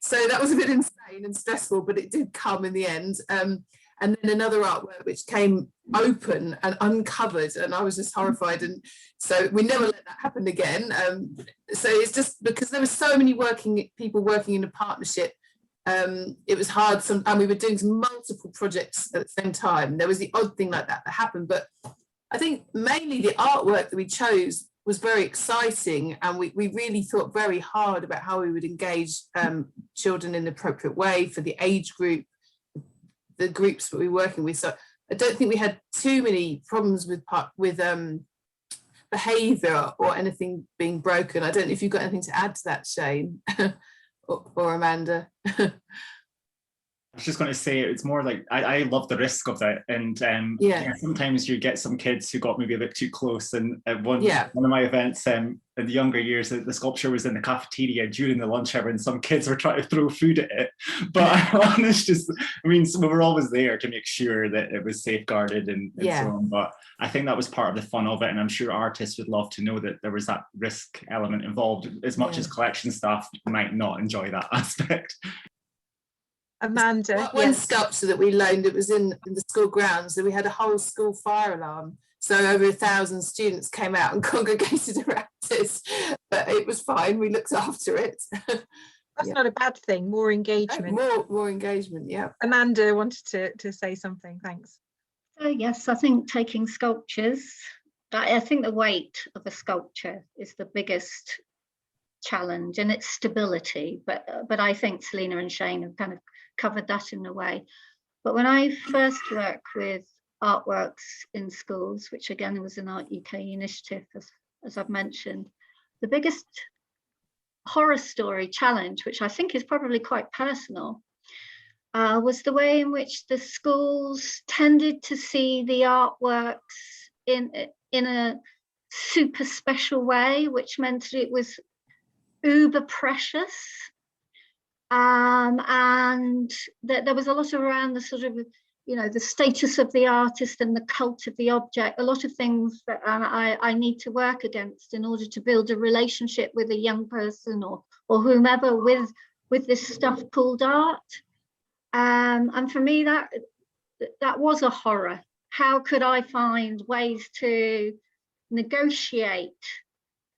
So that was a bit insane and stressful, but it did come in the end. And then another artwork which came open and uncovered, and I was just horrified. And so we never let that happen again. So it's just because there were so many people working in a partnership, it was hard. And we were doing multiple projects at the same time. There was the odd thing like that happened, but I think mainly the artwork that we chose was very exciting, and we really thought very hard about how we would engage children in the appropriate way for the age group, the groups that we were working with. So I don't think we had too many problems with behaviour or anything being broken. I don't know if you've got anything to add to that, Shane or Amanda. I was just going to say, it's more like I love the risk of that, and yeah, sometimes you get some kids who got maybe a bit too close. And at one of my events in the younger years, the sculpture was in the cafeteria during the lunch hour, and some kids were trying to throw food at it. But we were always there to make sure that it was safeguarded and so on. But I think that was part of the fun of it, and I'm sure artists would love to know that there was that risk element involved, as much as collection staff might not enjoy that aspect. Amanda, one sculpture that we loaned, it was in the school grounds, and we had a whole school fire alarm, so over 1,000 students came out and congregated around it, but it was fine, we looked after it. That's not a bad thing. More engagement. More engagement. Yeah. Amanda wanted to say something. Thanks. So yes, I think taking sculptures, I think the weight of a sculpture is the biggest challenge, and its stability, but I think Selina and Shane have kind of covered that in a way. But when I first worked with artworks in schools, which again was an Art UK initiative, as I've mentioned, the biggest horror story challenge, which I think is probably quite personal, was the way in which the schools tended to see the artworks in a super special way, which meant that it was uber precious, and that there was a lot around the sort of, the status of the artist and the cult of the object, a lot of things that I need to work against in order to build a relationship with a young person or whomever with this stuff called art. And for me, that was a horror. How could I find ways to negotiate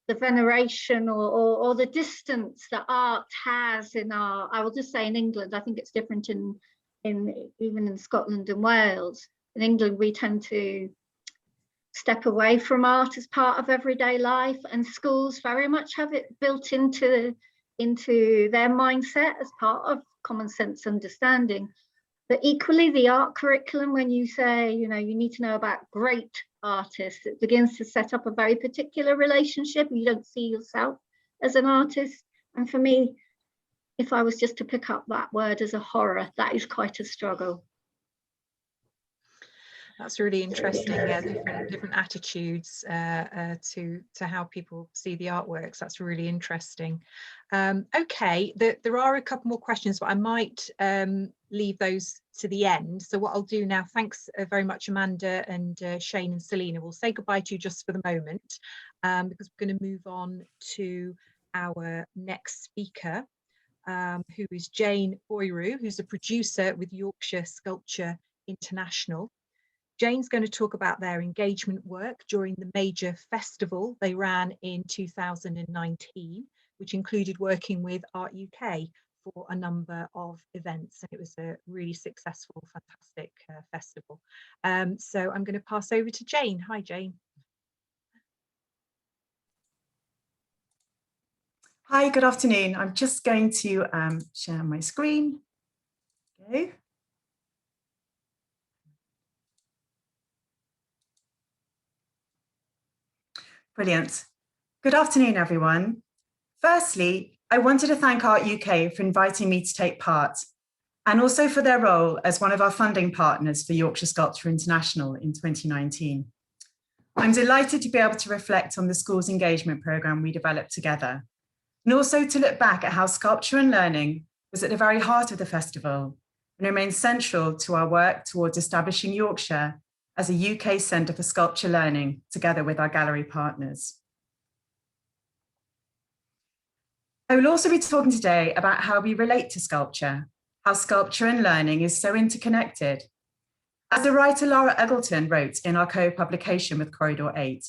the veneration or the distance that art has in our, I will just say in England, I think it's different in even in Scotland and Wales. In England, we tend to step away from art as part of everyday life, and schools very much have it built into their mindset as part of common sense understanding. But equally, the art curriculum, when you say, you need to know about great artists, it begins to set up a very particular relationship. You don't see yourself as an artist. And for me, if I was just to pick up that word as a horror, that is quite a struggle. That's really interesting. Yeah, different attitudes to how people see the artworks. That's really interesting. Okay, there are a couple more questions, but I might leave those to the end. So what I'll do now, thanks very much, Amanda and Shane and Selina. We'll say goodbye to you just for the moment, because we're going to move on to our next speaker, who is Jane Bhoyroo, who's a producer with Yorkshire Sculpture International. Jane's going to talk about their engagement work during the major festival they ran in 2019, which included working with Art UK for a number of events, and it was a really successful, fantastic festival. So I'm going to pass over to Jane. Hi, Jane. Hi, good afternoon. I'm just going to share my screen. Okay. Brilliant. Good afternoon, everyone. Firstly, I wanted to thank Art UK for inviting me to take part, and also for their role as one of our funding partners for Yorkshire Sculpture International in 2019. I'm delighted to be able to reflect on the school's engagement programme we developed together, and also to look back at how sculpture and learning was at the very heart of the festival, and remains central to our work towards establishing Yorkshire as a UK Centre for Sculpture Learning, together with our gallery partners. I will also be talking today about how we relate to sculpture, how sculpture and learning is so interconnected. As the writer Lara Eggleton wrote in our co-publication with Corridor 8,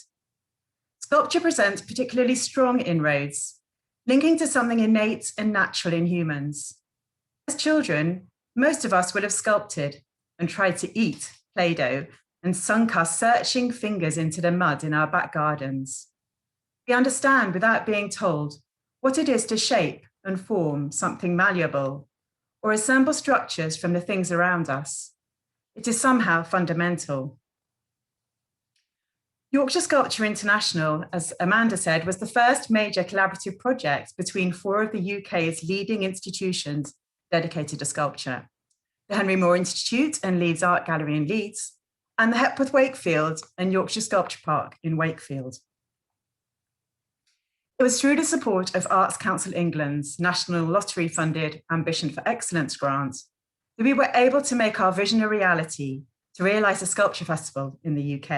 sculpture presents particularly strong inroads, linking to something innate and natural in humans. As children, most of us would have sculpted and tried to eat Play-Doh and sunk our searching fingers into the mud in our back gardens. We understand without being told what it is to shape and form something malleable or assemble structures from the things around us. It is somehow fundamental. Yorkshire Sculpture International, as Amanda said, was the first major collaborative project between 4 of the UK's leading institutions dedicated to sculpture: the Henry Moore Institute and Leeds Art Gallery in Leeds, and the Hepworth Wakefield and Yorkshire Sculpture Park in Wakefield. It was through the support of Arts Council England's National Lottery-funded Ambition for Excellence grant that we were able to make our vision a reality to realise a sculpture festival in the UK.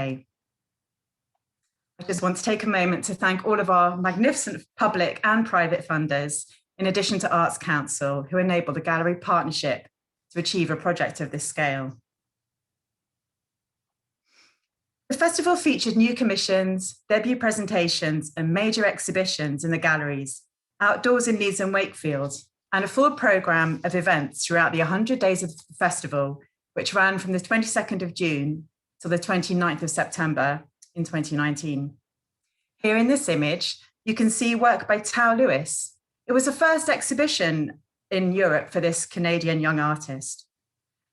I just want to take a moment to thank all of our magnificent public and private funders, in addition to Arts Council, who enabled the gallery partnership to achieve a project of this scale. The festival featured new commissions, debut presentations, and major exhibitions in the galleries, outdoors in Leeds and Wakefield, and a full programme of events throughout the 100 days of the festival, which ran from the 22nd of June to the 29th of September in 2019. Here in this image, you can see work by Tao Lewis. It was the first exhibition in Europe for this Canadian young artist.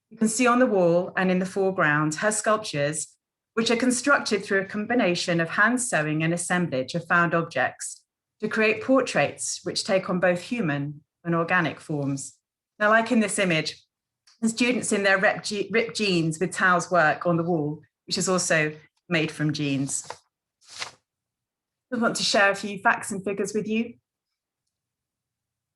You can see on the wall and in the foreground her sculptures, which are constructed through a combination of hand sewing and assemblage of found objects to create portraits which take on both human and organic forms. Now, like in this image, the students in their ripped jeans with Tao's work on the wall, which is also made from jeans. I want to share a few facts and figures with you.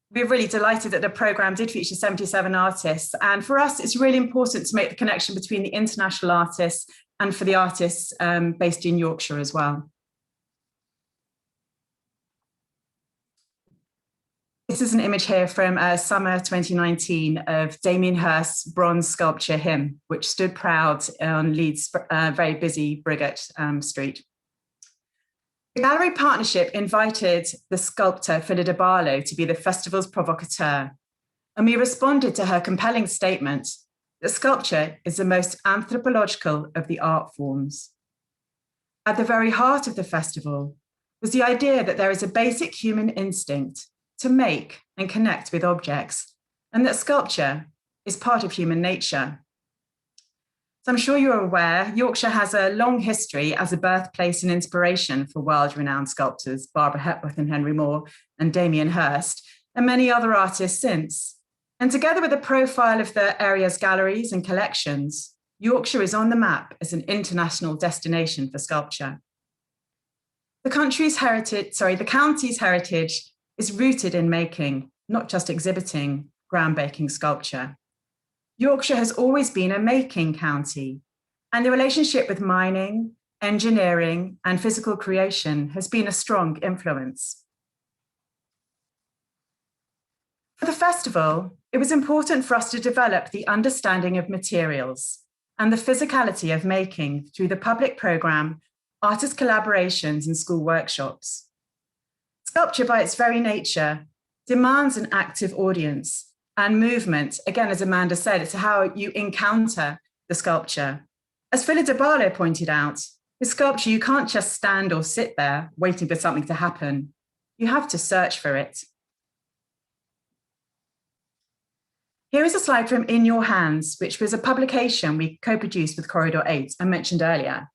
We're really delighted that the programme did feature 77 artists. And for us, it's really important to make the connection between the international artists and for the artists based in Yorkshire as well. This is an image here from summer 2019 of Damien Hirst's bronze sculpture Him, which stood proud on Leeds' very busy Briggate Street. The gallery partnership invited the sculptor Phillips to be the festival's provocateur, and we responded to her compelling statement that sculpture is the most anthropological of the art forms. At the very heart of the festival was the idea that there is a basic human instinct to make and connect with objects, and that sculpture is part of human nature. So I'm sure you're aware, Yorkshire has a long history as a birthplace and inspiration for world-renowned sculptors, Barbara Hepworth and Henry Moore and Damien Hirst, and many other artists since. And together with the profile of the area's galleries and collections, Yorkshire is on the map as an international destination for sculpture. The county's heritage is rooted in making, not just exhibiting, groundbreaking sculpture. Yorkshire has always been a making county, and the relationship with mining, engineering, and physical creation has been a strong influence. For the festival, it was important for us to develop the understanding of materials and the physicality of making through the public programme, artist collaborations, and school workshops. Sculpture, by its very nature, demands an active audience and movement. Again, as Amanda said, it's how you encounter the sculpture. As Phillips pointed out, with sculpture, you can't just stand or sit there waiting for something to happen. You have to search for it. Here is a slide from In Your Hands, which was a publication we co-produced with Corridor 8, I mentioned earlier.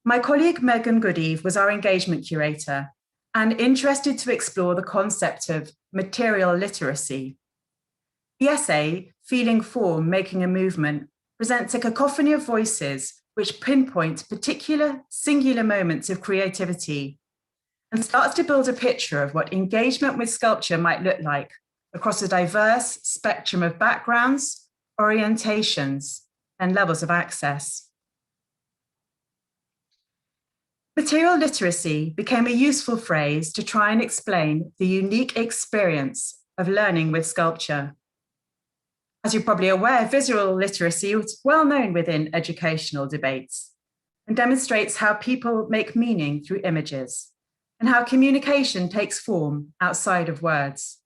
My colleague Megan Goodeve was our engagement curator and interested to explore the concept of material literacy. The essay, Feeling Form, Making a Movement, presents a cacophony of voices which pinpoint particular singular moments of creativity and starts to build a picture of what engagement with sculpture might look like across a diverse spectrum of backgrounds, orientations, and levels of access. Material literacy became a useful phrase to try and explain the unique experience of learning with sculpture. As you're probably aware, visual literacy is well known within educational debates and demonstrates how people make meaning through images and how communication takes form outside of words.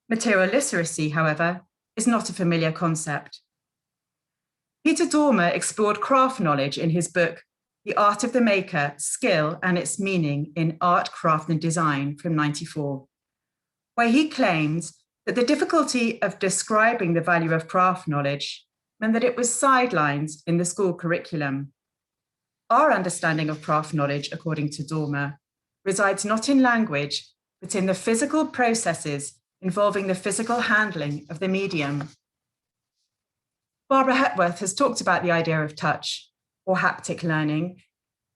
Material literacy, however, is not a familiar concept. Peter Dormer explored craft knowledge in his book, The Art of the Maker, Skill and Its Meaning in Art, Craft and Design from '94, where he claims that the difficulty of describing the value of craft knowledge meant that it was sidelined in the school curriculum. Our understanding of craft knowledge, according to Dormer, resides not in language, but in the physical processes involving the physical handling of the medium. Barbara Hepworth has talked about the idea of touch or haptic learning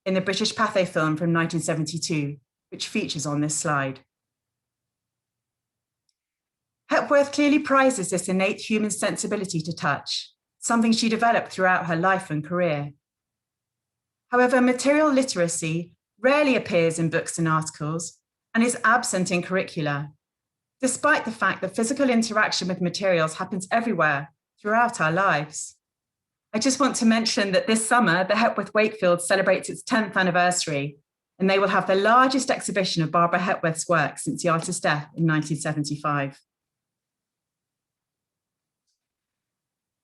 in the British Pathé film from 1972, which features on this slide. Hepworth clearly prizes this innate human sensibility to touch, something she developed throughout her life and career. However, material literacy rarely appears in books and articles and is absent in curricula, despite the fact that physical interaction with materials happens everywhere throughout our lives. I just want to mention that this summer, the Hepworth Wakefield celebrates its 10th anniversary, and they will have the largest exhibition of Barbara Hepworth's work since the artist's death in 1975.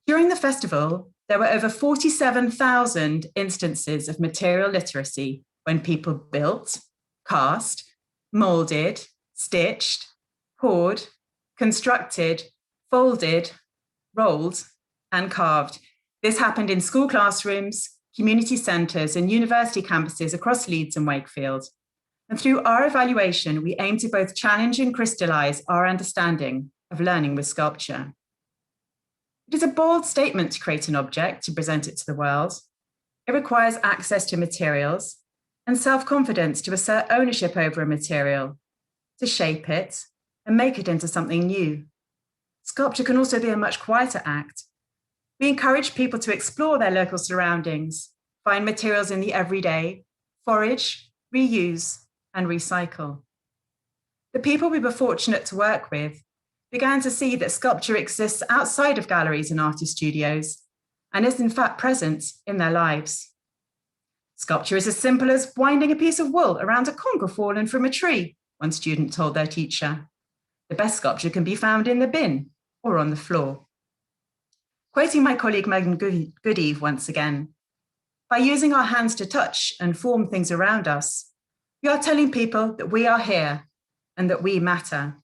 During the festival, there were over 47,000 instances of material literacy when people built, cast, moulded, stitched, poured, constructed, folded, rolled, and carved. This happened in school classrooms, community centres, and university campuses across Leeds and Wakefield. And through our evaluation, we aim to both challenge and crystallise our understanding of learning with sculpture. It is a bold statement to create an object to present it to the world. It requires access to materials and self-confidence to assert ownership over a material, to shape it and make it into something new. Sculpture can also be a much quieter act. We encourage people to explore their local surroundings, find materials in the everyday, forage, reuse, and recycle. The people we were fortunate to work with began to see that sculpture exists outside of galleries and artist studios and is in fact present in their lives. Sculpture is as simple as winding a piece of wool around a conker fallen from a tree, one student told their teacher. The best sculpture can be found in the bin or on the floor. Quoting my colleague Megan Goodeve once again, by using our hands to touch and form things around us, we are telling people that we are here and that we matter.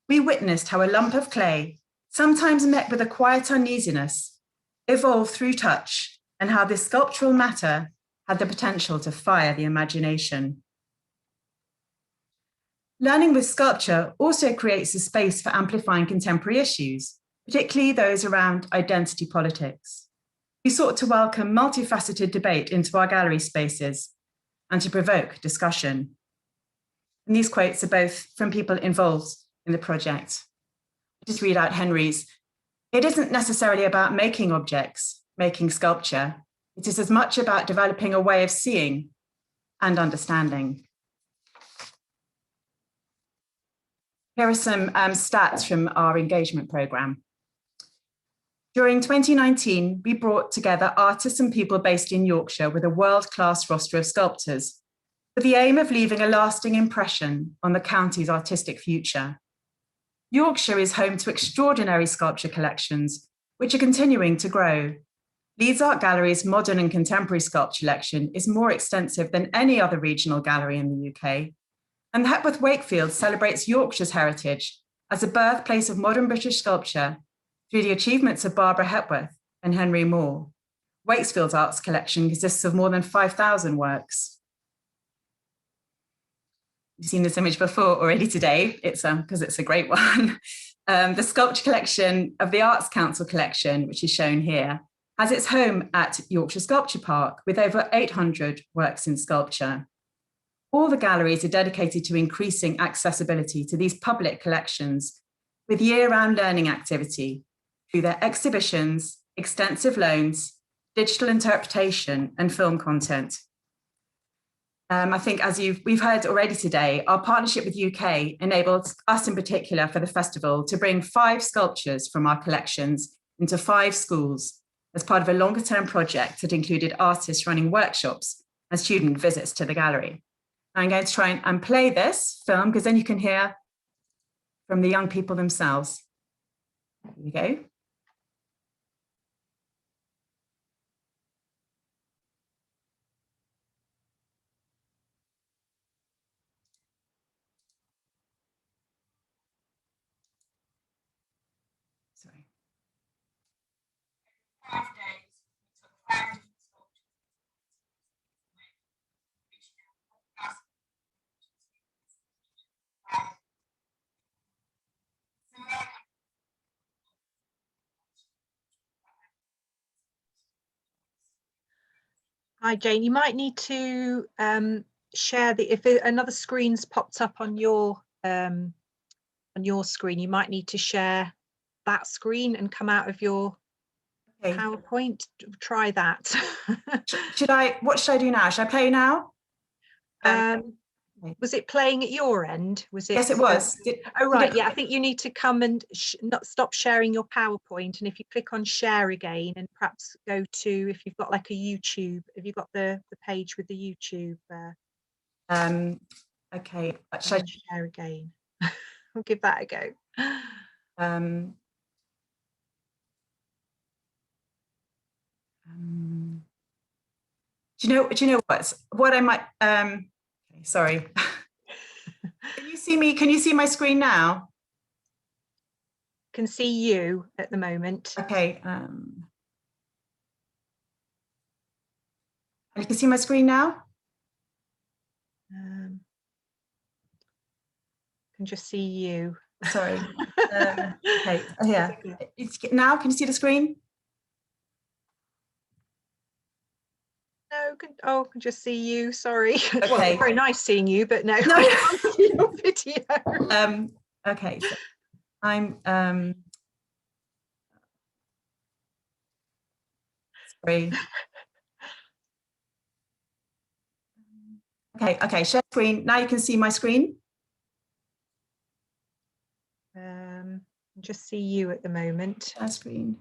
We witnessed how a lump of clay, sometimes met with a quiet uneasiness, evolved through touch, and how this sculptural matter had the potential to fire the imagination. Learning with sculpture also creates a space for amplifying contemporary issues, particularly those around identity politics. We sought to welcome multifaceted debate into our gallery spaces and to provoke discussion. And these quotes are both from people involved in the project. I'll just read out Henry's. It isn't necessarily about making objects, making sculpture. It is as much about developing a way of seeing and understanding. Here are some stats from our engagement programme. During 2019, we brought together artists and people based in Yorkshire with a world-class roster of sculptors, with the aim of leaving a lasting impression on the county's artistic future. Yorkshire is home to extraordinary sculpture collections, which are continuing to grow. Leeds Art Gallery's modern and contemporary sculpture collection is more extensive than any other regional gallery in the UK, and the Hepworth Wakefield celebrates Yorkshire's heritage as a birthplace of modern British sculpture through the achievements of Barbara Hepworth and Henry Moore. Wakefield's arts collection consists of more than 5,000 works. You've seen this image before already today, it's because it's a great one. The sculpture collection of the Arts Council collection, which is shown here, has its home at Yorkshire Sculpture Park with over 800 works in sculpture. All the galleries are dedicated to increasing accessibility to these public collections with year-round learning activity, through their exhibitions, extensive loans, digital interpretation, and film content. I think, as we've heard already today, our partnership with UK enabled us in particular for the festival to bring 5 sculptures from our collections into 5 schools as part of a longer term project that included artists running workshops and student visits to the gallery. I'm going to try and play this film because then you can hear from the young people themselves. Here we go. Sorry. 5 days, we took 5 different sculptures. Hi, Jane. You might need to share if another screen's popped up on your screen. You might need to share that screen and come out of your PowerPoint. Try that. What should I do now? Should I play now? Was it playing at your end? Was it? Yes, it was. Oh, right. Yeah, I think you need to come and not stop sharing your PowerPoint. And if you click on share again and perhaps go to, if you've got like a YouTube, have you got the page with the YouTube? Okay. Should I share again? I'll give that a go. Do you know what I might sorry. Can you see me? Can you see my screen now? Can see you at the moment. Okay. And you can see my screen now? Can just see you. Sorry. Okay. Yeah. Now, can you see the screen? No, can just see you. Sorry. Okay. Well, very nice seeing you, but no, I can't see your video. Okay. So I'm sorry. Okay, share screen. Now you can see my screen. Just see you at the moment. Share screen.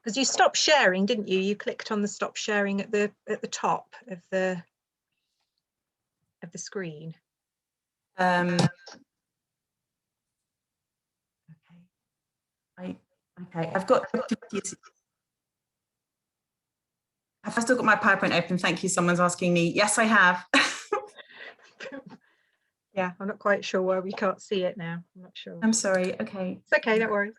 Because you stopped sharing, didn't you? You clicked on the stop sharing at the top of the screen. Okay, I've still got my PowerPoint open. Thank you. Someone's asking me. Yes, I have. Yeah, I'm not quite sure why we can't see it now. I'm not sure. I'm sorry. Okay. It's okay, don't worry.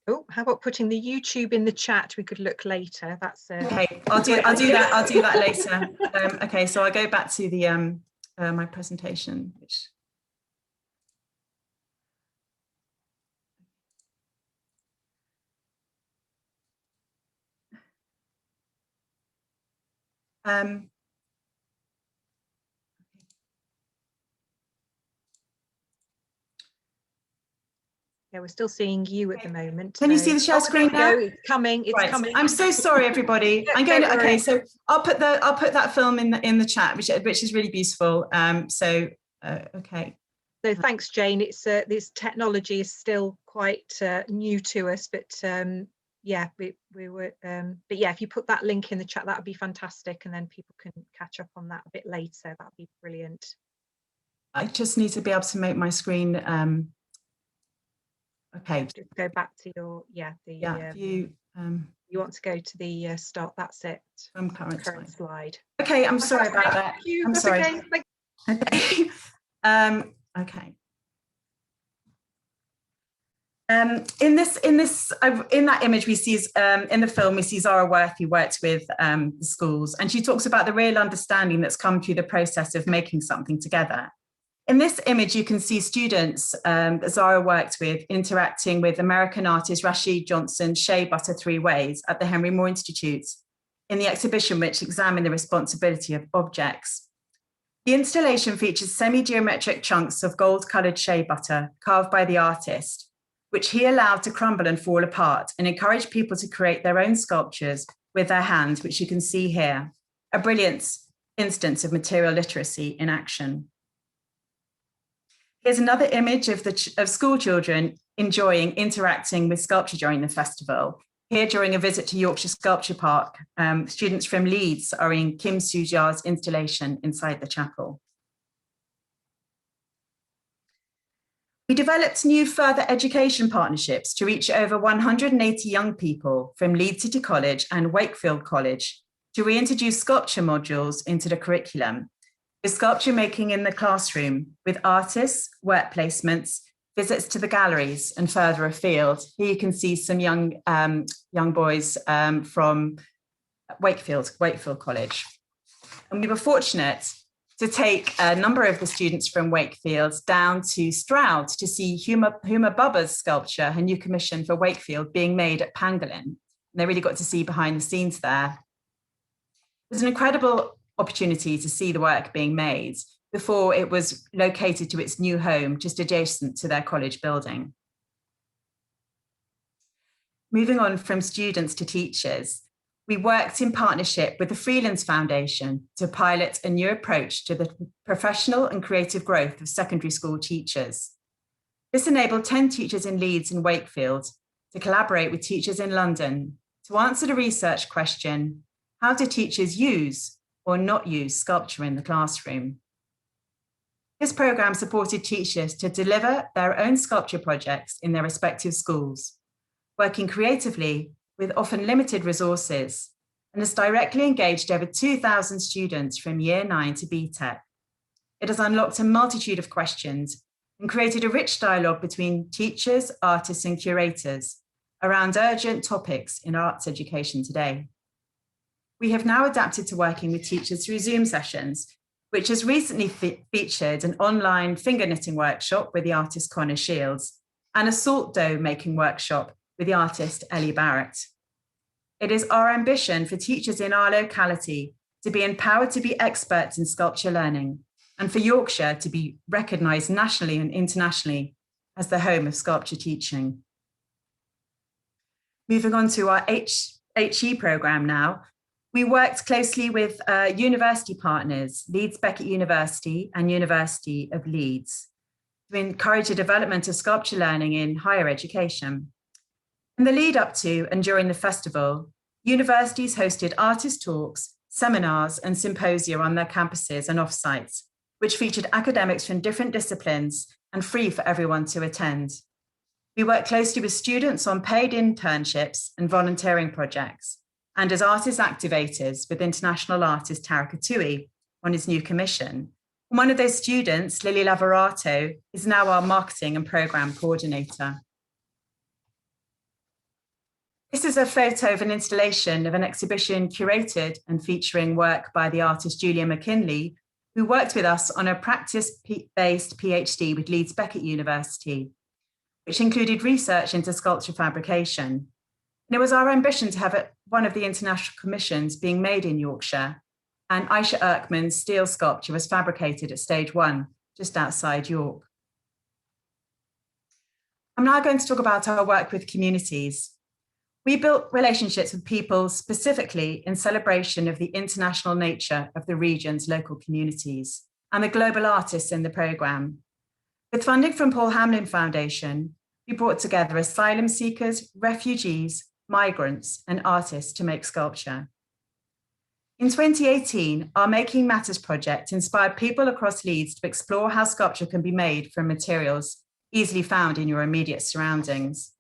Oh, how about putting the YouTube in the chat? We could look later. That's okay. I'll do that later. Okay, so I go back to the my presentation, which. Yeah, we're still seeing you at the moment. Can you see the share screen now? It's coming. It's coming. I'm so sorry, everybody. I'm going to. Okay, so I'll put that film in the chat, which is really beautiful. Okay. So thanks, Jane. It's this technology is still quite new to us, but yeah, we were. But yeah, if you put that link in the chat, that would be fantastic, and then people can catch up on that a bit later. That would be brilliant. I just need to be able to make my screen. Okay. Just go back to your view. You want to go to the start. That's it. From current slide. Okay, I'm sorry about that. Thank you. I'm That's sorry. Okay. Okay. In that image we see in the film we see Zara Worth, who worked with the schools, and she talks about the real understanding that's come through the process of making something together. In this image, you can see students that Zara worked with interacting with American artist Rashid Johnson's Shea Butter 3 Ways at the Henry Moore Institute. in the exhibition which examined the responsibility of objects. The installation features semi-geometric chunks of gold-coloured shea butter carved by the artist, which he allowed to crumble and fall apart and encouraged people to create their own sculptures with their hands, which you can see here, a brilliant instance of material literacy in action. Here's another image of school children enjoying interacting with sculpture during the festival. Here, during a visit to Yorkshire Sculpture Park, students from Leeds are in Kim Soo-ja's installation inside the chapel. We developed new further education partnerships to reach over 180 young people from Leeds City College and Wakefield College to reintroduce sculpture modules into the curriculum, with sculpture making in the classroom, with artists, work placements, visits to the galleries and further afield. Here you can see some young boys from Wakefield College. And we were fortunate to take a number of the students from Wakefield down to Stroud to see Huma Bubba's sculpture, her new commission for Wakefield, being made at Pangolin. And they really got to see behind the scenes there. It was an incredible opportunity to see the work being made before it was located to its new home, just adjacent to their college building. Moving on from students to teachers, we worked in partnership with the Freelands Foundation to pilot a new approach to the professional and creative growth of secondary school teachers. This enabled 10 teachers in Leeds and Wakefield to collaborate with teachers in London to answer the research question, how do teachers use or not use sculpture in the classroom? This programme supported teachers to deliver their own sculpture projects in their respective schools, working creatively with often limited resources, and has directly engaged over 2,000 students from Year 9 to BTEC. It has unlocked a multitude of questions and created a rich dialogue between teachers, artists, and curators around urgent topics in arts education today. We have now adapted to working with teachers through Zoom sessions, which has recently featured an online finger knitting workshop with the artist Connor Shields and a salt dough making workshop with the artist Ellie Barrett. It is our ambition for teachers in our locality to be empowered to be experts in sculpture learning and for Yorkshire to be recognised nationally and internationally as the home of sculpture teaching. Moving on to our HE programme now, we worked closely with university partners, Leeds Beckett University and University of Leeds, to encourage the development of sculpture learning in higher education. In the lead up to and during the festival, universities hosted artist talks, seminars and symposia on their campuses and off-sites, which featured academics from different disciplines and free for everyone to attend. We worked closely with students on paid internships and volunteering projects, and as artist activators with international artist Tarek Atui on his new commission. One of those students, Lily Lavorato, is now our marketing and programme coordinator. This is a photo of an installation of an exhibition curated and featuring work by the artist Julia McKinley, who worked with us on a practice-based PhD with Leeds Beckett University, which included research into sculpture fabrication. And it was our ambition to have one of the international commissions being made in Yorkshire, and Aisha Erkman's steel sculpture was fabricated at Stage 1, just outside York. I'm now going to talk about our work with communities. We built relationships with people specifically in celebration of the international nature of the region's local communities and the global artists in the programme. With funding from Paul Hamlin Foundation, we brought together asylum seekers, refugees, migrants, and artists to make sculpture. In 2018, our Making Matters project inspired people across Leeds to explore how sculpture can be made from materials easily found in your immediate surroundings.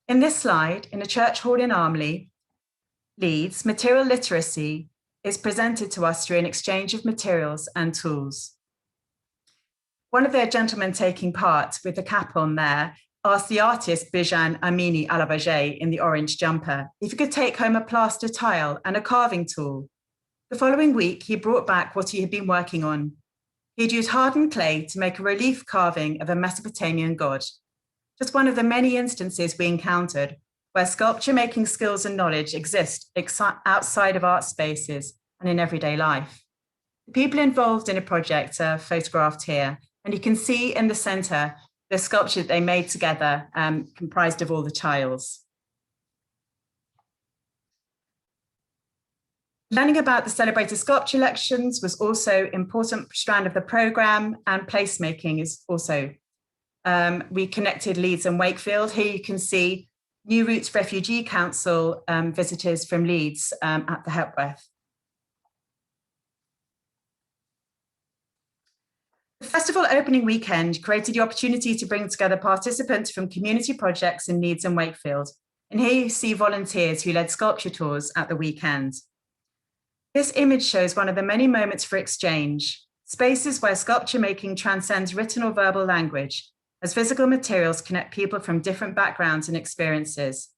In this slide, in a church hall in Armley, Leeds, material literacy is presented to us through an exchange of materials and tools. One of the gentlemen taking part with the cap on there asked the artist Bijan Amini Alabajé in the orange jumper if he could take home a plaster tile and a carving tool. The following week, he brought back what he had been working on. He'd used hardened clay to make a relief carving of a Mesopotamian god. Just one of the many instances we encountered where sculpture making skills and knowledge exist outside of art spaces and in everyday life. The people involved in a project are photographed here, and you can see in the centre the sculpture that they made together, comprised of all the tiles. Learning about the celebrated sculpture elections was also an important strand of the programme, and placemaking is also. We connected Leeds and Wakefield. Here you can see New Routes Refugee Council visitors from Leeds at the Hepworth. The festival opening weekend created the opportunity to bring together participants from community projects in Leeds and Wakefield. And here you see volunteers who led sculpture tours at the weekend. This image shows one of the many moments for exchange, spaces where sculpture making transcends written or verbal language, as physical materials connect people from different backgrounds and experiences.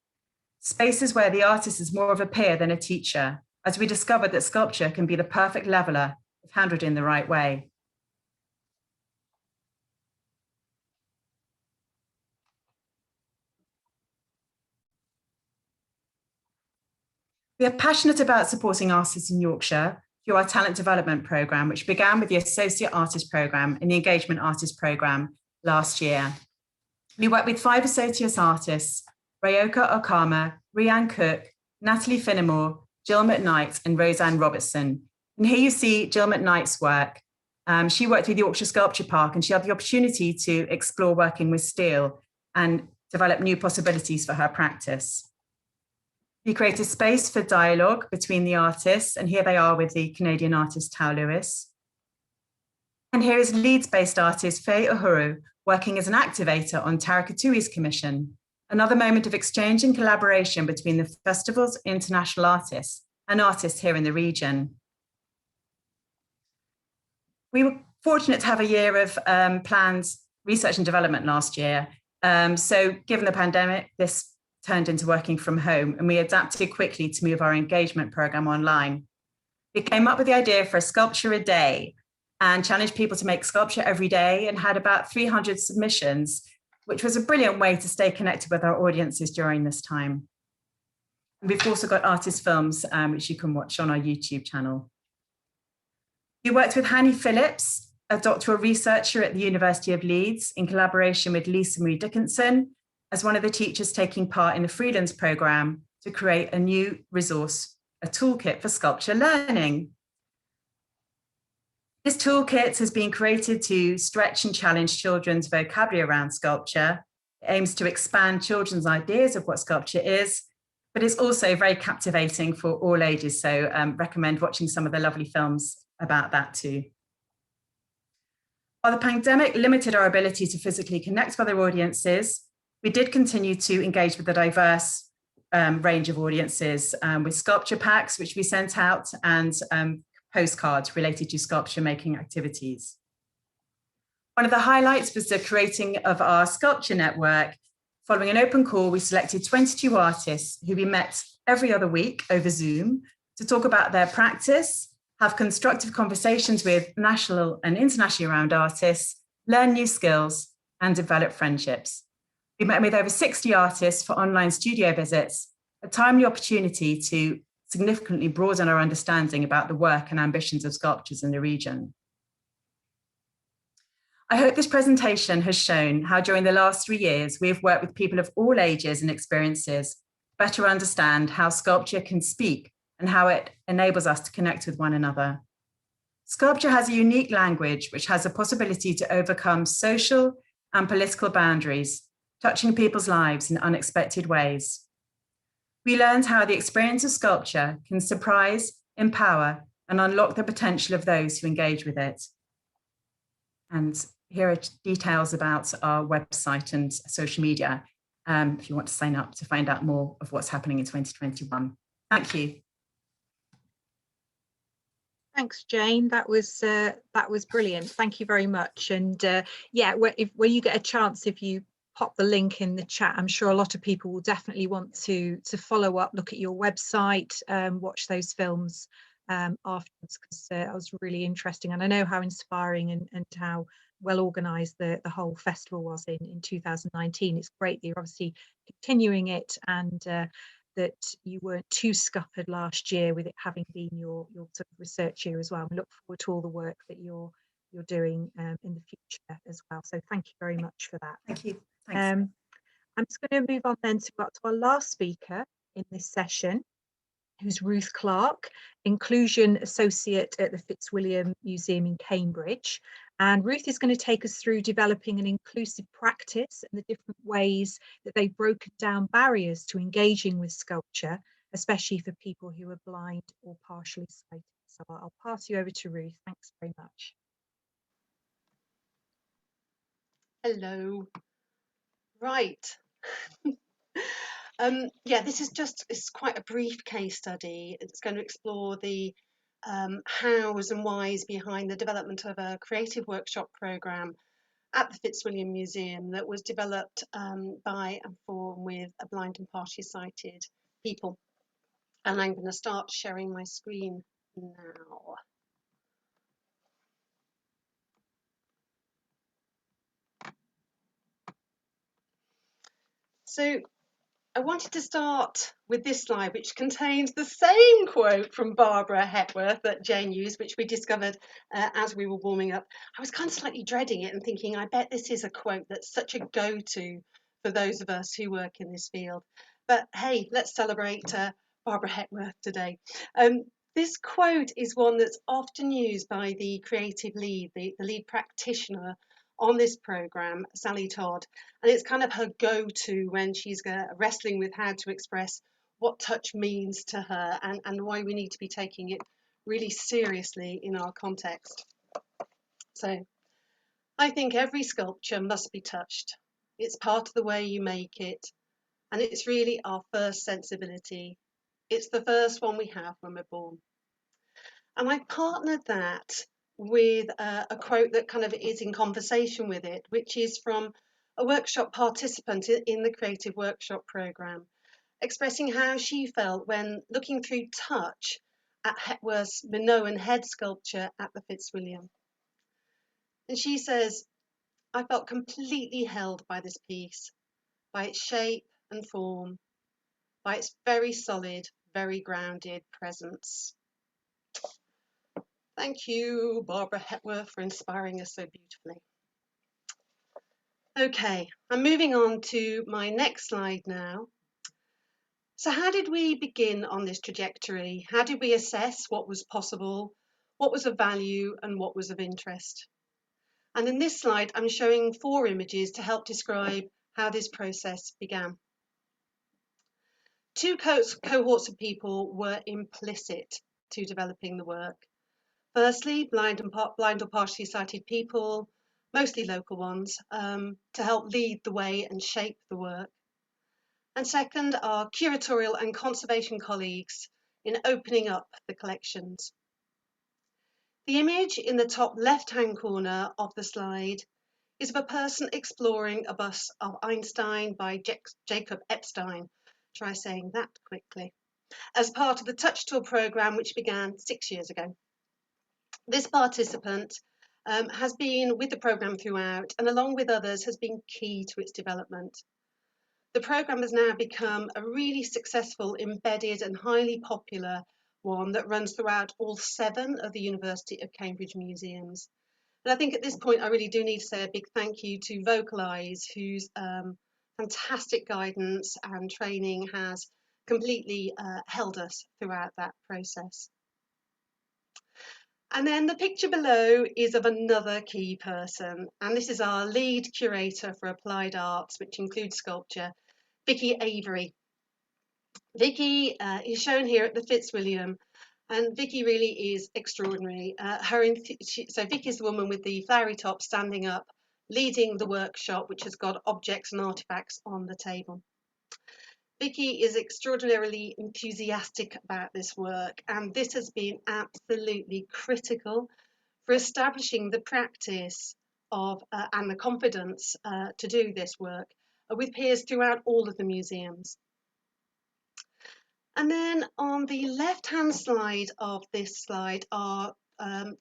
Spaces where the artist is more of a peer than a teacher, as we discovered that sculpture can be the perfect leveller if handled in the right way. We are passionate about supporting artists in Yorkshire through our talent development programme, which began with the Associate Artist Programme and the Engagement Artist Programme last year. We worked with 5 associate artists, Ryoka Okama, Rianne Cook, Natalie Finnemore, Jill McKnight and Roseanne Robertson. And here you see Jill McKnight's work. She worked with Yorkshire Sculpture Park, and she had the opportunity to explore working with steel and develop new possibilities for her practice. We created space for dialogue between the artists, and here they are with the Canadian artist Tao Lewis. And here is Leeds-based artist Faye Uhuru working as an activator on Tara Katui's commission, another moment of exchange and collaboration between the festival's international artists and artists here in the region. We were fortunate to have a year of planned research and development last year. So given the pandemic, this turned into working from home, and we adapted quickly to move our engagement programme online. We came up with the idea for a sculpture a day and challenged people to make sculpture every day, and had about 300 submissions, which was a brilliant way to stay connected with our audiences during this time. And we've also got artist films, which you can watch on our YouTube channel. We worked with Hanny Phillips, a doctoral researcher at the University of Leeds, in collaboration with Lisa Marie Dickinson, as one of the teachers taking part in the Freelands programme, to create a new resource, a toolkit for sculpture learning. This toolkit has been created to stretch and challenge children's vocabulary around sculpture. It aims to expand children's ideas of what sculpture is, but it's also very captivating for all ages. So recommend watching some of the lovely films about that too. While the pandemic limited our ability to physically connect with other audiences, we did continue to engage with a diverse range of audiences with sculpture packs, which we sent out, and postcards related to sculpture making activities. One of the highlights was the creating of our sculpture network. Following an open call, we selected 22 artists who we met every other week over Zoom to talk about their practice, have constructive conversations with national and internationally renowned artists, learn new skills, and develop friendships. We met with over 60 artists for online studio visits, a timely opportunity to significantly broaden our understanding about the work and ambitions of sculptors in the region. I hope this presentation has shown how during the last 3 years, we have worked with people of all ages and experiences to better understand how sculpture can speak and how it enables us to connect with one another. Sculpture has a unique language which has a possibility to overcome social and political boundaries, touching people's lives in unexpected ways. We learned how the experience of sculpture can surprise, empower, and unlock the potential of those who engage with it. And here are details about our website and social media if you want to sign up to find out more of what's happening in 2021. Thank you. Thanks, Jane. That was brilliant. Thank you very much. And yeah, when you get a chance, if you pop the link in the chat, I'm sure a lot of people will definitely want to follow up, look at your website, watch those films afterwards, because that was really interesting. And I know how inspiring and how well organised the whole festival was in 2019. It's great that you're obviously continuing it, and that you weren't too scuppered last year with it having been your sort of research year as well. We look forward to all the work that you're doing in the future as well. So thank you very much for that. Thank you. Thanks. I'm just going to move on then to our last speaker in this session, who's Ruth Clarke, Inclusion Associate at the Fitzwilliam Museum in Cambridge. And Ruth is going to take us through developing an inclusive practice and the different ways that they've broken down barriers to engaging with sculpture, especially for people who are blind or partially sighted. So I'll pass you over to Ruth. Thanks very much. Hello. Right. Yeah, this is it's quite a brief case study. It's going to explore the hows and whys behind the development of a creative workshop programme at the Fitzwilliam Museum that was developed by and for and with a blind and partially sighted people. And I'm going to start sharing my screen now. So I wanted to start with this slide, which contains the same quote from Barbara Hepworth that Jane used, which we discovered as we were warming up. I was kind of slightly dreading it and thinking, I bet this is a quote that's such a go-to for those of us who work in this field. But hey, let's celebrate Barbara Hepworth today. This quote is one that's often used by the creative lead, the lead practitioner on this programme, Sally Todd, and it's kind of her go-to when she's wrestling with how to express what touch means to her and why we need to be taking it really seriously in our context. So I think every sculpture must be touched. It's part of the way you make it, and it's really our first sensibility. It's the first one we have when we're born. And I partnered that with a quote that kind of is in conversation with it, which is from a workshop participant in the Creative Workshop programme, expressing how she felt when looking through touch at Hepworth's Minoan head sculpture at the Fitzwilliam. And she says, I felt completely held by this piece, by its shape and form, by its very solid, very grounded presence. Thank you, Barbara Hepworth, for inspiring us so beautifully. Okay, I'm moving on to my next slide now. So how did we begin on this trajectory? How did we assess what was possible, what was of value, and what was of interest? And in this slide, I'm showing 4 images to help describe how this process began. 2 cohorts of people were implicit to developing the work. Firstly, blind or partially sighted people, mostly local ones, to help lead the way and shape the work. And second, our curatorial and conservation colleagues in opening up the collections. The image in the top left-hand corner of the slide is of a person exploring a bust of Einstein by Jacob Epstein. Try saying that quickly. As part of the Touch Tour programme, which began 6 years ago. This participant has been with the programme throughout, and along with others has been key to its development. The programme has now become a really successful, embedded and highly popular one that runs throughout all 7 of the University of Cambridge museums. And I think at this point I really do need to say a big thank you to Vocalise, whose fantastic guidance and training has completely held us throughout that process. And then the picture below is of another key person, and this is our lead curator for applied arts, which includes sculpture, Vicky Avery. Vicky is shown here at the Fitzwilliam, and Vicky really is extraordinary. So Vicky is the woman with the flowery top standing up, leading the workshop, which has got objects and artifacts on the table. Vicky is extraordinarily enthusiastic about this work, and this has been absolutely critical for establishing the practice of and the confidence to do this work with peers throughout all of the museums. And then on the left-hand side of this slide are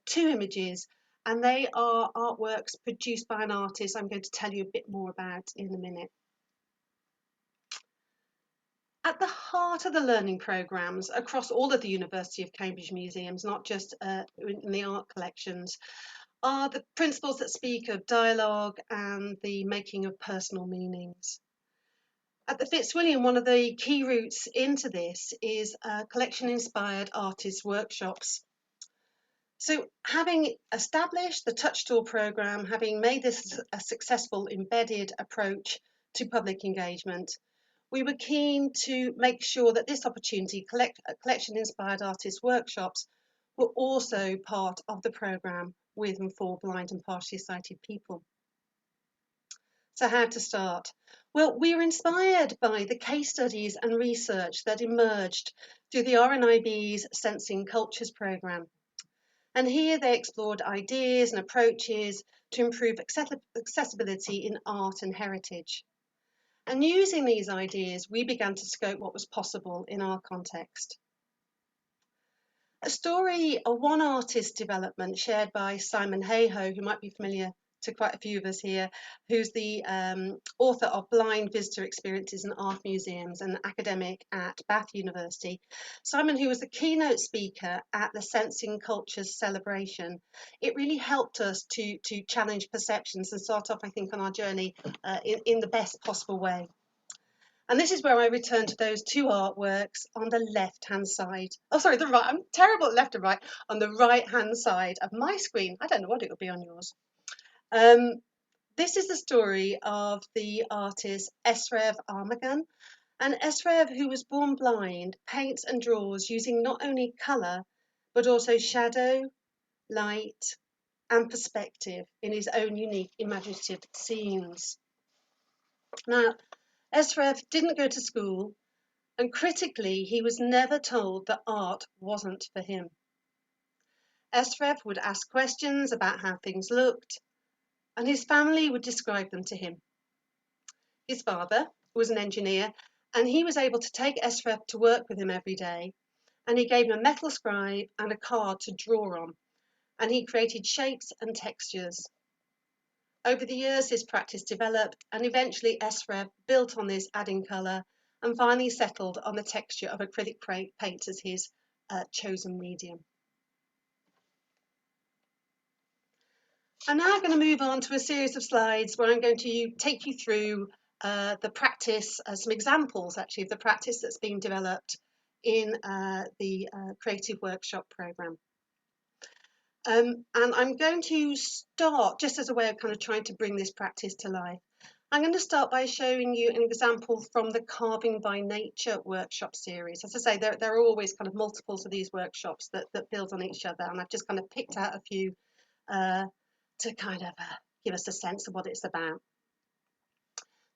2 images and they are artworks produced by an artist I'm going to tell you a bit more about in a minute. At the heart of the learning programmes across all of the University of Cambridge museums, not just in the art collections, are the principles that speak of dialogue and the making of personal meanings. At the Fitzwilliam, one of the key routes into this is collection-inspired artist workshops. So having established the Touch Tool programme, having made this a successful embedded approach to public engagement, we were keen to make sure that this opportunity, collection-inspired artist workshops, were also part of the programme with and for blind and partially sighted people. So how to start? Well, we were inspired by the case studies and research that emerged through the RNIB's Sensing Cultures programme. And here they explored ideas and approaches to improve accessibility in art and heritage. And using these ideas, we began to scope what was possible in our context. A story of one artist development shared by Simon Hayhoe, who might be familiar to quite a few of us here, who's the author of Blind Visitor Experiences in Art Museums and academic at Bath University. Simon, who was the keynote speaker at the Sensing Cultures celebration, it really helped us to challenge perceptions and start off, I think, on our journey in the best possible way. And this is where I return to those two artworks on the left-hand side. Oh, sorry, the right. I'm terrible at left and right. On the right-hand side of my screen. I don't know what it would be on yours. This is the story of the artist Esrev Armagan. And Esrev, who was born blind, paints and draws using not only colour, but also shadow, light, and perspective in his own unique imaginative scenes. Now, Esrev didn't go to school, and critically, he was never told that art wasn't for him. Esrev would ask questions about how things looked, and his family would describe them to him. His father was an engineer, and he was able to take Esrev to work with him every day, and he gave him a metal scribe and a card to draw on, and he created shapes and textures. Over the years, his practice developed, and eventually Esrev built on this, adding colour, and finally settled on the texture of acrylic paint as his chosen medium. I'm now going to move on to a series of slides where I'm going to take you through the practice, some examples actually of the practice that's being developed in the Creative Workshop programme. And I'm going to start, just as a way of kind of trying to bring this practice to life, I'm going to start by showing you an example from the Carving by Nature workshop series. As I say, there are always kind of multiples of these workshops that build on each other, and I've just kind of picked out a few to kind of give us a sense of what it's about.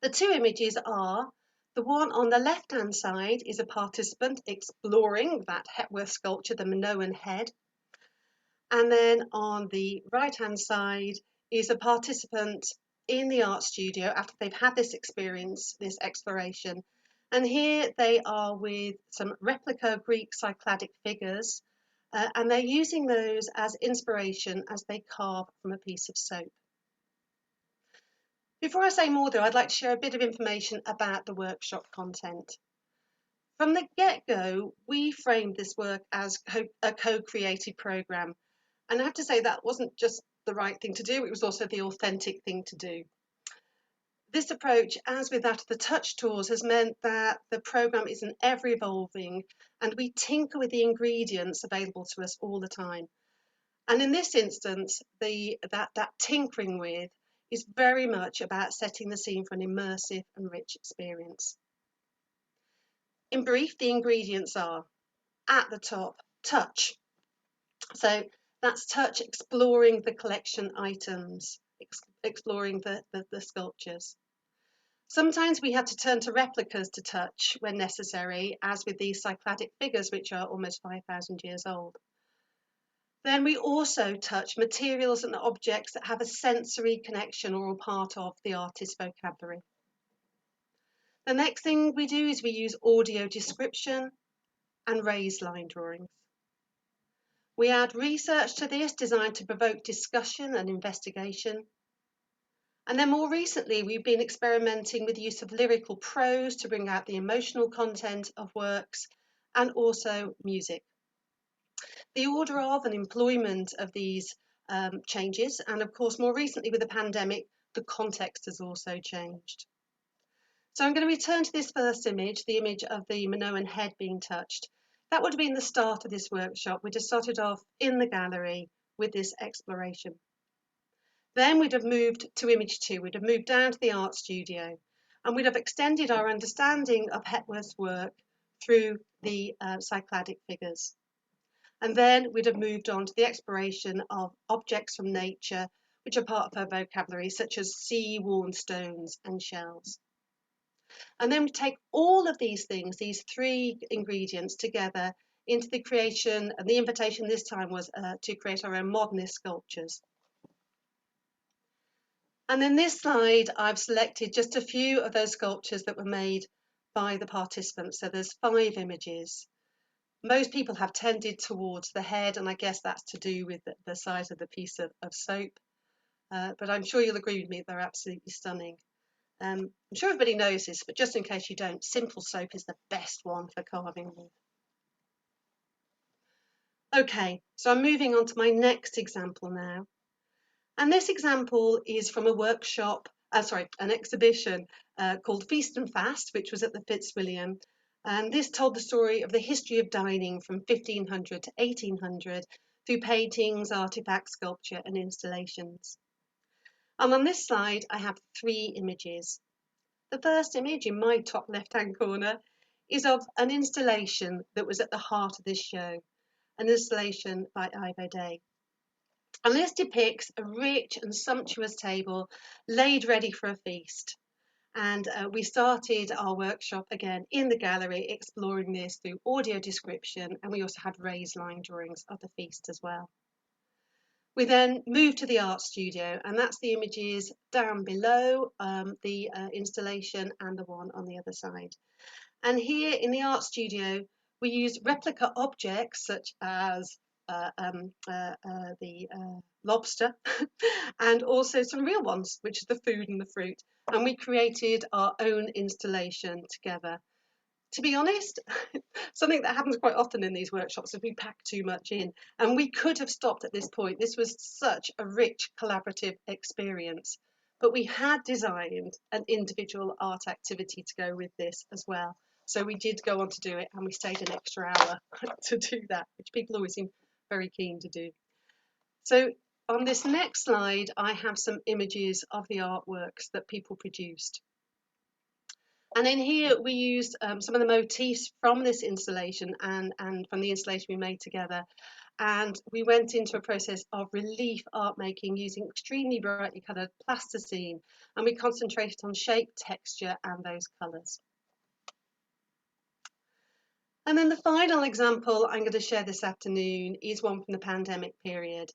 The two images are, the one on the left-hand side is a participant exploring that Hepworth sculpture, the Minoan head. And then on the right-hand side is a participant in the art studio after they've had this experience, this exploration. And here they are with some replica Greek Cycladic figures, and they're using those as inspiration as they carve from a piece of soap. Before I say more though, I'd like to share a bit of information about the workshop content. From the get-go, we framed this work as a co-created programme. And I have to say that wasn't just the right thing to do, it was also the authentic thing to do. This approach, as with that of the touch tours, has meant that the programme is an ever evolving, and we tinker with the ingredients available to us all the time. And in this instance, that tinkering with is very much about setting the scene for an immersive and rich experience. In brief, the ingredients are, at the top, touch. So that's touch, exploring the collection items, exploring the sculptures. Sometimes we had to turn to replicas to touch when necessary, as with these Cycladic figures, which are almost 5,000 years old. Then we also touch materials and objects that have a sensory connection or are part of the artist's vocabulary. The next thing we do is we use audio description and raised line drawings. We add research to this designed to provoke discussion and investigation. And then more recently, we've been experimenting with the use of lyrical prose to bring out the emotional content of works, and also music. The order of and employment of these changes, and of course, more recently with the pandemic, the context has also changed. So I'm going to return to this first image, the image of the Minoan head being touched. That would have been the start of this workshop. We just started off in the gallery with this exploration. Then we'd have moved to image 2. We'd have moved down to the art studio, and we'd have extended our understanding of Hepworth's work through the Cycladic figures. And then we'd have moved on to the exploration of objects from nature, which are part of her vocabulary, such as sea-worn stones and shells. And then we take all of these things, these 3 ingredients together into the creation, and the invitation this time was to create our own modernist sculptures. And in this slide, I've selected just a few of those sculptures that were made by the participants. So there's 5 images. Most people have tended towards the head, and I guess that's to do with the size of the piece of soap. But I'm sure you'll agree with me, they're absolutely stunning. I'm sure everybody knows this, but just in case you don't, simple soap is the best one for carving with. Okay, so I'm moving on to my next example now. And this example is from a workshop, an exhibition called Feast and Fast, which was at the Fitzwilliam. And this told the story of the history of dining from 1500 to 1800 through paintings, artifacts, sculpture, and installations. And on this slide, I have 3 images. The first image in my top left-hand corner is of an installation that was at the heart of this show, an installation by Ivo Day. And this depicts a rich and sumptuous table laid ready for a feast. And we started our workshop again in the gallery, exploring this through audio description, and we also had raised line drawings of the feast as well. We then moved to the art studio, and that's the images down below the installation and the one on the other side. And here in the art studio, we used replica objects such as the lobster and also some real ones, which is the food and the fruit. And we created our own installation together. To be honest, something that happens quite often in these workshops is we pack too much in, and we could have stopped at this point. This was such a rich collaborative experience, but we had designed an individual art activity to go with this as well. So we did go on to do it, and we stayed an extra hour to do that, which people always seem very keen to do. So on this next slide, I have some images of the artworks that people produced. And in here, we used some of the motifs from this installation and from the installation we made together. And we went into a process of relief art making using extremely brightly coloured plasticine. And we concentrated on shape, texture, and those colours. And then the final example I'm going to share this afternoon is one from the pandemic period.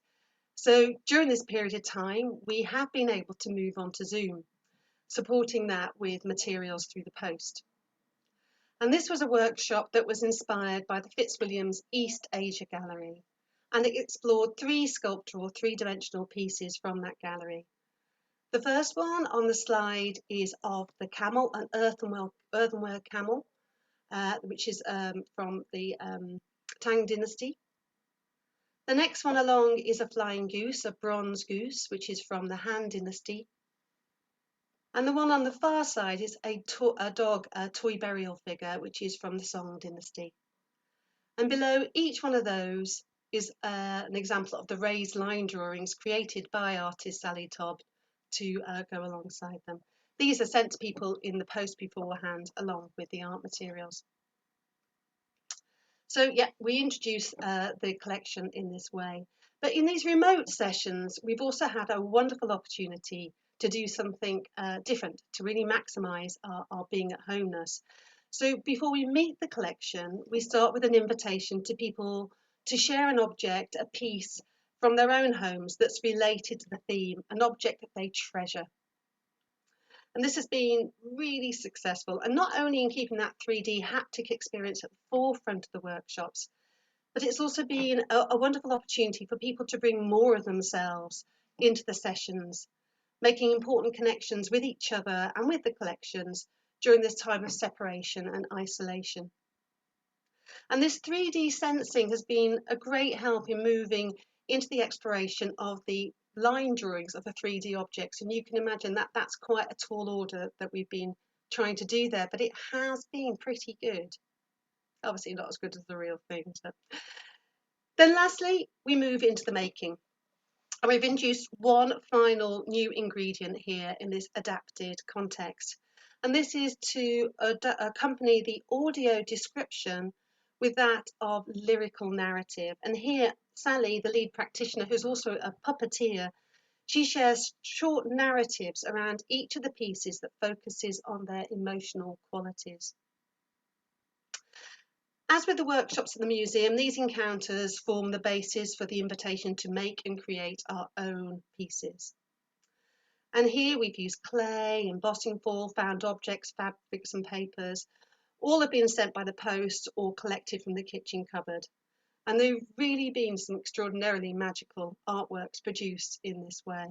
So during this period of time, we have been able to move on to Zoom, supporting that with materials through the post. And this was a workshop that was inspired by the Fitzwilliam's East Asia Gallery, and it explored 3 sculptural, 3-dimensional pieces from that gallery. The first one on the slide is of the camel, an earthenware camel, which is from the Tang dynasty. The next one along is a flying goose, a bronze goose, which is from the Han dynasty. And the one on the far side is a dog, a toy burial figure, which is from the Song dynasty. And below each one of those is an example of the raised line drawings created by artist Sally Todd to go alongside them. These are sent to people in the post beforehand, along with the art materials. So yeah, we introduce the collection in this way. But in these remote sessions, we've also had a wonderful opportunity to do something different, to really maximise our being at homeness. So before we meet the collection, we start with an invitation to people to share an object, a piece from their own homes that's related to the theme, an object that they treasure. And this has been really successful, and not only in keeping that 3D haptic experience at the forefront of the workshops, but it's also been a wonderful opportunity for people to bring more of themselves into the sessions, making important connections with each other and with the collections during this time of separation and isolation. And this 3D sensing has been a great help in moving into the exploration of the line drawings of the 3D objects. And you can imagine that that's quite a tall order that we've been trying to do there, but it has been pretty good. Obviously not as good as the real thing. So. Then lastly, we move into the making. And we've introduced one final new ingredient here in this adapted context. And this is to accompany the audio description with that of lyrical narrative. And here, Sally, the lead practitioner, who's also a puppeteer, she shares short narratives around each of the pieces that focuses on their emotional qualities. As with the workshops at the museum, these encounters form the basis for the invitation to make and create our own pieces. And here we've used clay, embossing foil, found objects, fabrics and papers. All have been sent by the post or collected from the kitchen cupboard. And there have really been some extraordinarily magical artworks produced in this way.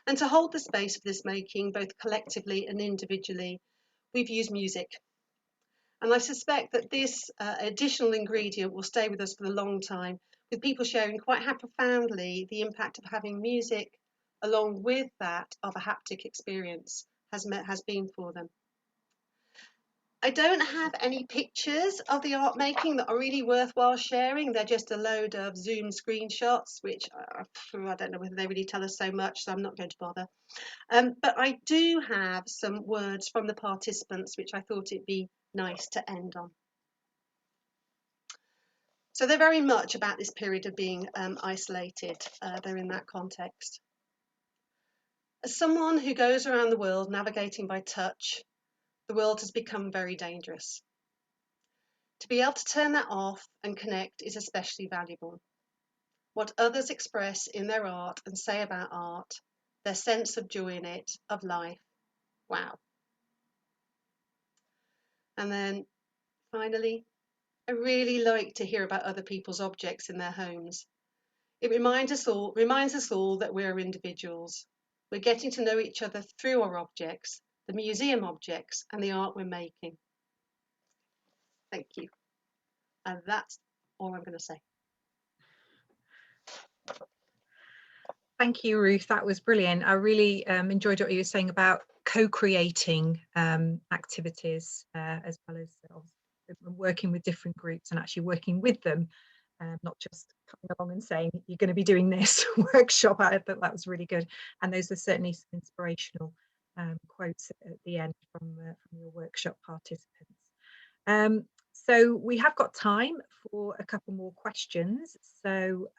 And to hold the space for this making, both collectively and individually, we've used music. And I suspect that this additional ingredient will stay with us for a long time, with people sharing quite profoundly the impact of having music along with that of a haptic experience has been for them. I don't have any pictures of the art making that are really worthwhile sharing. They're just a load of Zoom screenshots, which I don't know whether they really tell us so much, so I'm not going to bother. But I do have some words from the participants, which I thought it'd be nice to end on. So they're very much about this period of being isolated. They're in that context. As someone who goes around the world navigating by touch, the world has become very dangerous. To be able to turn that off and connect is especially valuable. What others express in their art and say about art, their sense of joy in it, of life, wow. And then finally, I really like to hear about other people's objects in their homes. It reminds us all that we're individuals. We're getting to know each other through our objects, the museum objects, and the art we're making. Thank you. And that's all I'm going to say. Thank you, Ruth. That was brilliant. I really enjoyed what you were saying about co-creating activities as well as working with different groups and actually working with them, not just coming along and saying you're going to be doing this workshop. I thought that was really good. And those are certainly some inspirational quotes at the end from your workshop participants. So we have got time for a couple more questions. So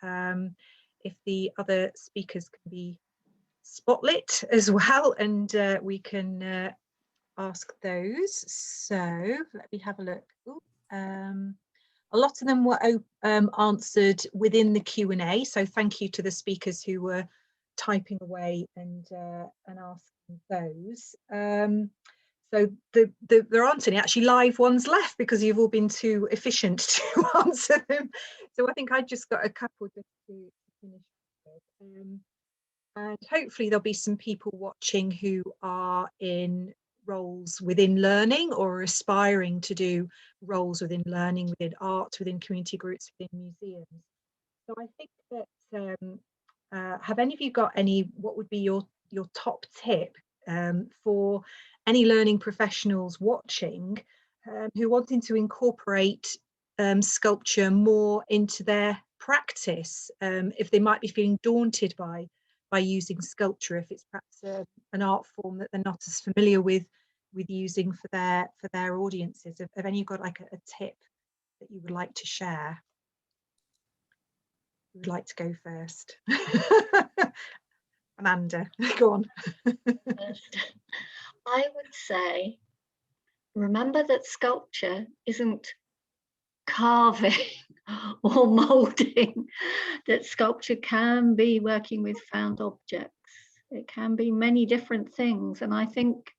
if the other speakers can be spotlit as well, and we can ask those. So let me have a look. Ooh, a lot of them were answered within the Q&A, so thank you to the speakers who were typing away and asking those. So there aren't any actually live ones left because you've all been too efficient to answer them. So I think I just got a couple just to finish with. And hopefully there'll be some people watching who are in roles within learning or aspiring to do roles within learning, within art, within community groups, within museums. So I think that have any of you got what would be your top tip for any learning professionals watching who are wanting to incorporate sculpture more into their practice, if they might be feeling daunted by using sculpture, if it's perhaps an art form that they're not as familiar with using for their audiences? Have any of you got like a tip that you would like to share? Who would like to go first? Amanda, go on. I would say, remember that sculpture isn't carving or moulding, that sculpture can be working with found objects. It can be many different things. And I think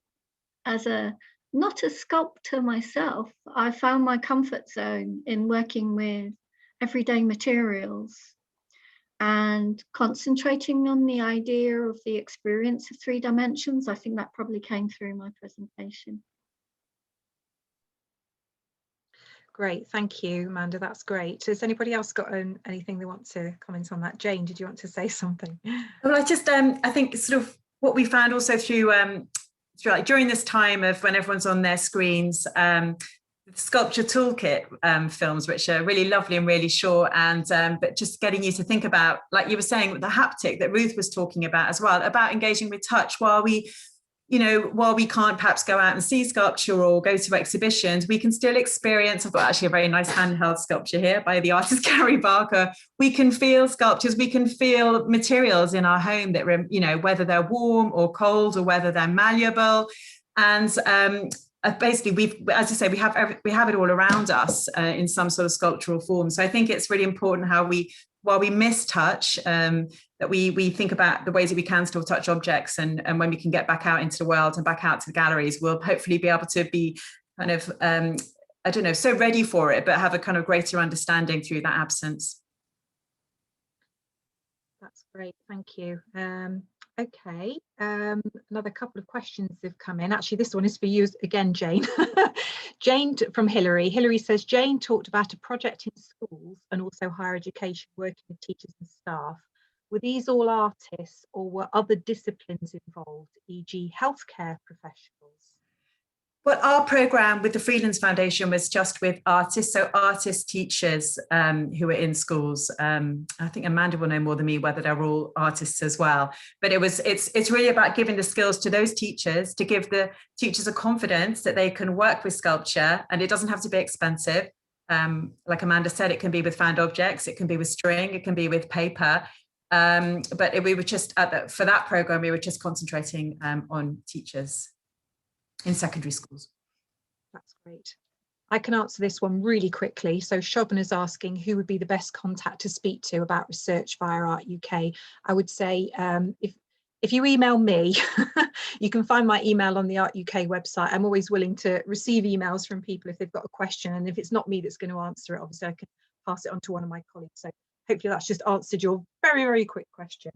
as not a sculptor myself, I found my comfort zone in working with everyday materials, and concentrating on the idea of the experience of 3 dimensions. I think that probably came through my presentation. Great, thank you, Amanda. That's great. Has anybody else got anything they want to comment on that? Jane, did you want to say something? Well, I just I think sort of what we found also through like during this time of when everyone's on their screens, sculpture toolkit films, which are really lovely and really short, and but just getting you to think about, like you were saying, the haptic that Ruth was talking about as well, about engaging with touch while we, you know, while we can't perhaps go out and see sculpture or go to exhibitions, we can still experience. I've got actually a very nice handheld sculpture here by the artist Gary Barker. We can feel sculptures, we can feel materials in our home that, you know, whether they're warm or cold or whether they're malleable. And basically, as I say, we have it all around us in some sort of sculptural form. So I think it's really important how while we miss touch, that we think about the ways that we can still touch objects, and when we can get back out into the world and back out to the galleries, we'll hopefully be able to be kind of, I don't know, so ready for it, but have a kind of greater understanding through that absence. That's great, thank you. Okay, another couple of questions have come in. Actually, this one is for you again, Jane. Jane from Hilary. Hilary says, Jane talked about a project in schools and also higher education working with teachers and staff. Were these all artists, or were other disciplines involved, e.g. healthcare professionals? Well, our programme with the Freelands Foundation was just with artists, so artist teachers who are in schools. I think Amanda will know more than me whether they're all artists as well. But it's really about giving the skills to those teachers, to give the teachers a confidence that they can work with sculpture, and it doesn't have to be expensive. Like Amanda said, it can be with found objects, it can be with string, it can be with paper. But we were just for that programme, we were just concentrating on teachers in secondary schools. That's great. I can answer this one really quickly. So Shobhan is asking who would be the best contact to speak to about research via Art UK. I would say if you email me, you can find my email on the Art UK website. I'm always willing to receive emails from people if they've got a question, and if it's not me that's going to answer it, obviously I can pass it on to one of my colleagues. So hopefully that's just answered your very, very quick question.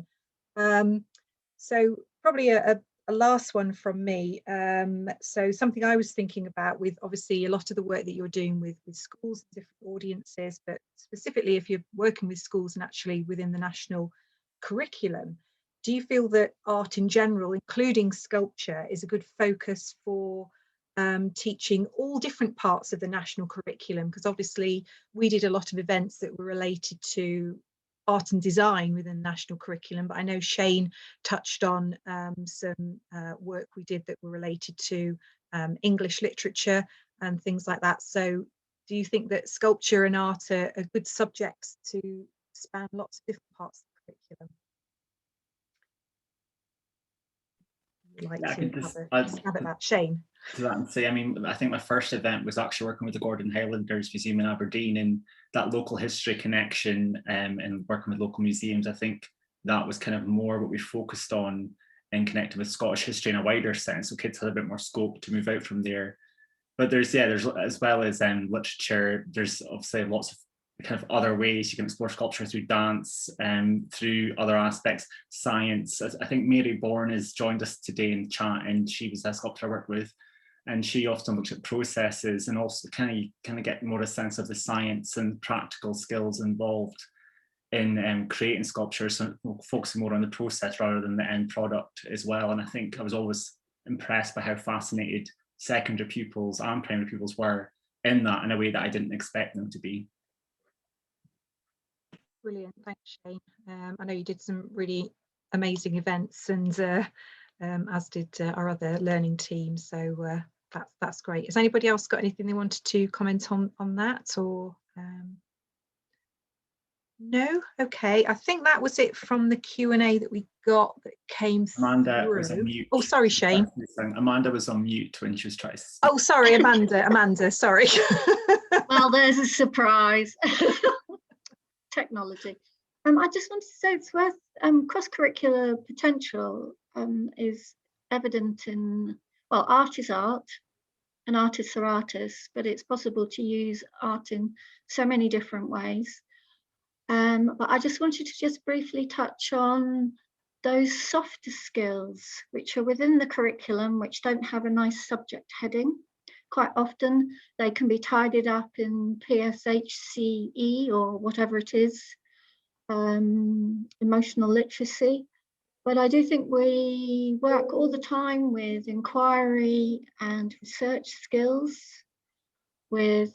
So probably a last one from me. So something I was thinking about, with obviously a lot of the work that you're doing with schools and different audiences, but specifically if you're working with schools and actually within the national curriculum, do you feel that art in general, including sculpture, is a good focus for teaching all different parts of the national curriculum? Because obviously we did a lot of events that were related to art and design within the national curriculum, but I know Shane touched on some work we did that were related to English literature and things like that. So do you think that sculpture and art are good subjects to span lots of different parts of the curriculum? Have that, Shane. To that and say, I mean, I think my first event was actually working with the Gordon Highlanders Museum in Aberdeen, and that local history connection and working with local museums. I think that was kind of more what we focused on and connecting with Scottish history in a wider sense. So kids had a bit more scope to move out from there. But there's as well as literature, there's obviously lots of kind of other ways you can explore sculpture, through dance and through other aspects, science. I think Mary Bourne has joined us today in chat, and she was a sculptor I worked with, and she often looks at processes and also kind of get more a sense of the science and practical skills involved in creating sculpture, so focusing more on the process rather than the end product as well. And I think I was always impressed by how fascinated secondary pupils and primary pupils were in that, in a way that I didn't expect them to be. Brilliant, thanks Shane. I know you did some really amazing events, and as did our other learning team, so that's great. Has anybody else got anything they wanted to comment on that, or no? Okay, I think that was it from the Q&A that we got that came Amanda through. was on mute. Oh, sorry, Shane. Amanda was on mute when she was trying to speak. Oh, sorry, Amanda, sorry. Well, there's a surprise. Technology. I just want to say it's worth cross-curricular potential is evident in, well, art is art and artists are artists, but it's possible to use art in so many different ways. But I just wanted to just briefly touch on those softer skills which are within the curriculum, which don't have a nice subject heading. Quite often they can be tidied up in PSHCE or whatever it is, emotional literacy. But I do think we work all the time with inquiry and research skills, with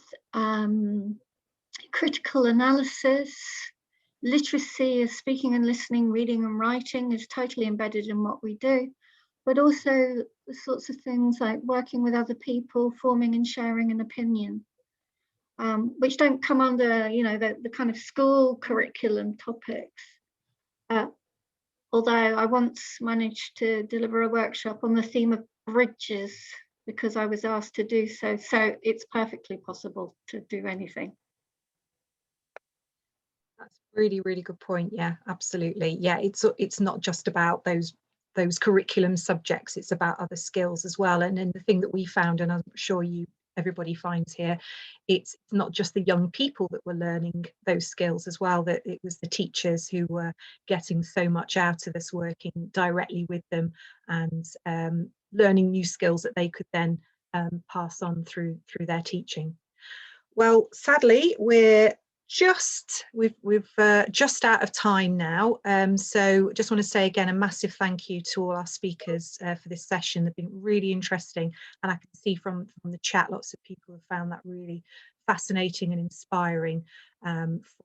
critical analysis. Literacy is speaking and listening, reading and writing is totally embedded in what we do, but also the sorts of things like working with other people, forming and sharing an opinion, which don't come under, you know, the kind of school curriculum topics. Although I once managed to deliver a workshop on the theme of bridges because I was asked to do so. So it's perfectly possible to do anything. That's really, really good point. Yeah, absolutely. Yeah, it's not just about those curriculum subjects, it's about other skills as well. And then the thing that we found, and I'm sure everybody finds here, it's not just the young people that were learning those skills as well, that it was the teachers who were getting so much out of us, working directly with them and learning new skills that they could then pass on through their teaching. Well, sadly, we've just out of time now. So just want to say again a massive thank you to all our speakers for this session. They've been really interesting, and I can see from the chat lots of people have found that really fascinating and inspiring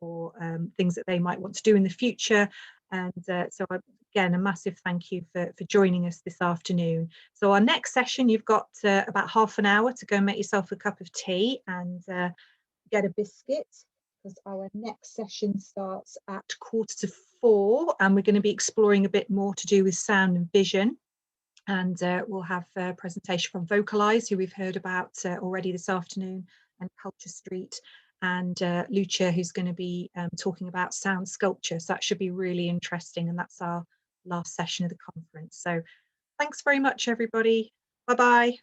for things that they might want to do in the future. And so again, a massive thank you for joining us this afternoon. So our next session, you've got about half an hour to go and make yourself a cup of tea and get a biscuit, because our next session starts at 3:45, and we're going to be exploring a bit more to do with sound and vision. And we'll have a presentation from Vocalize, who we've heard about already this afternoon, and Culture Street, and Lucia, who's going to be talking about sound sculpture. So that should be really interesting, and that's our last session of the conference. So thanks very much, everybody. Bye-bye.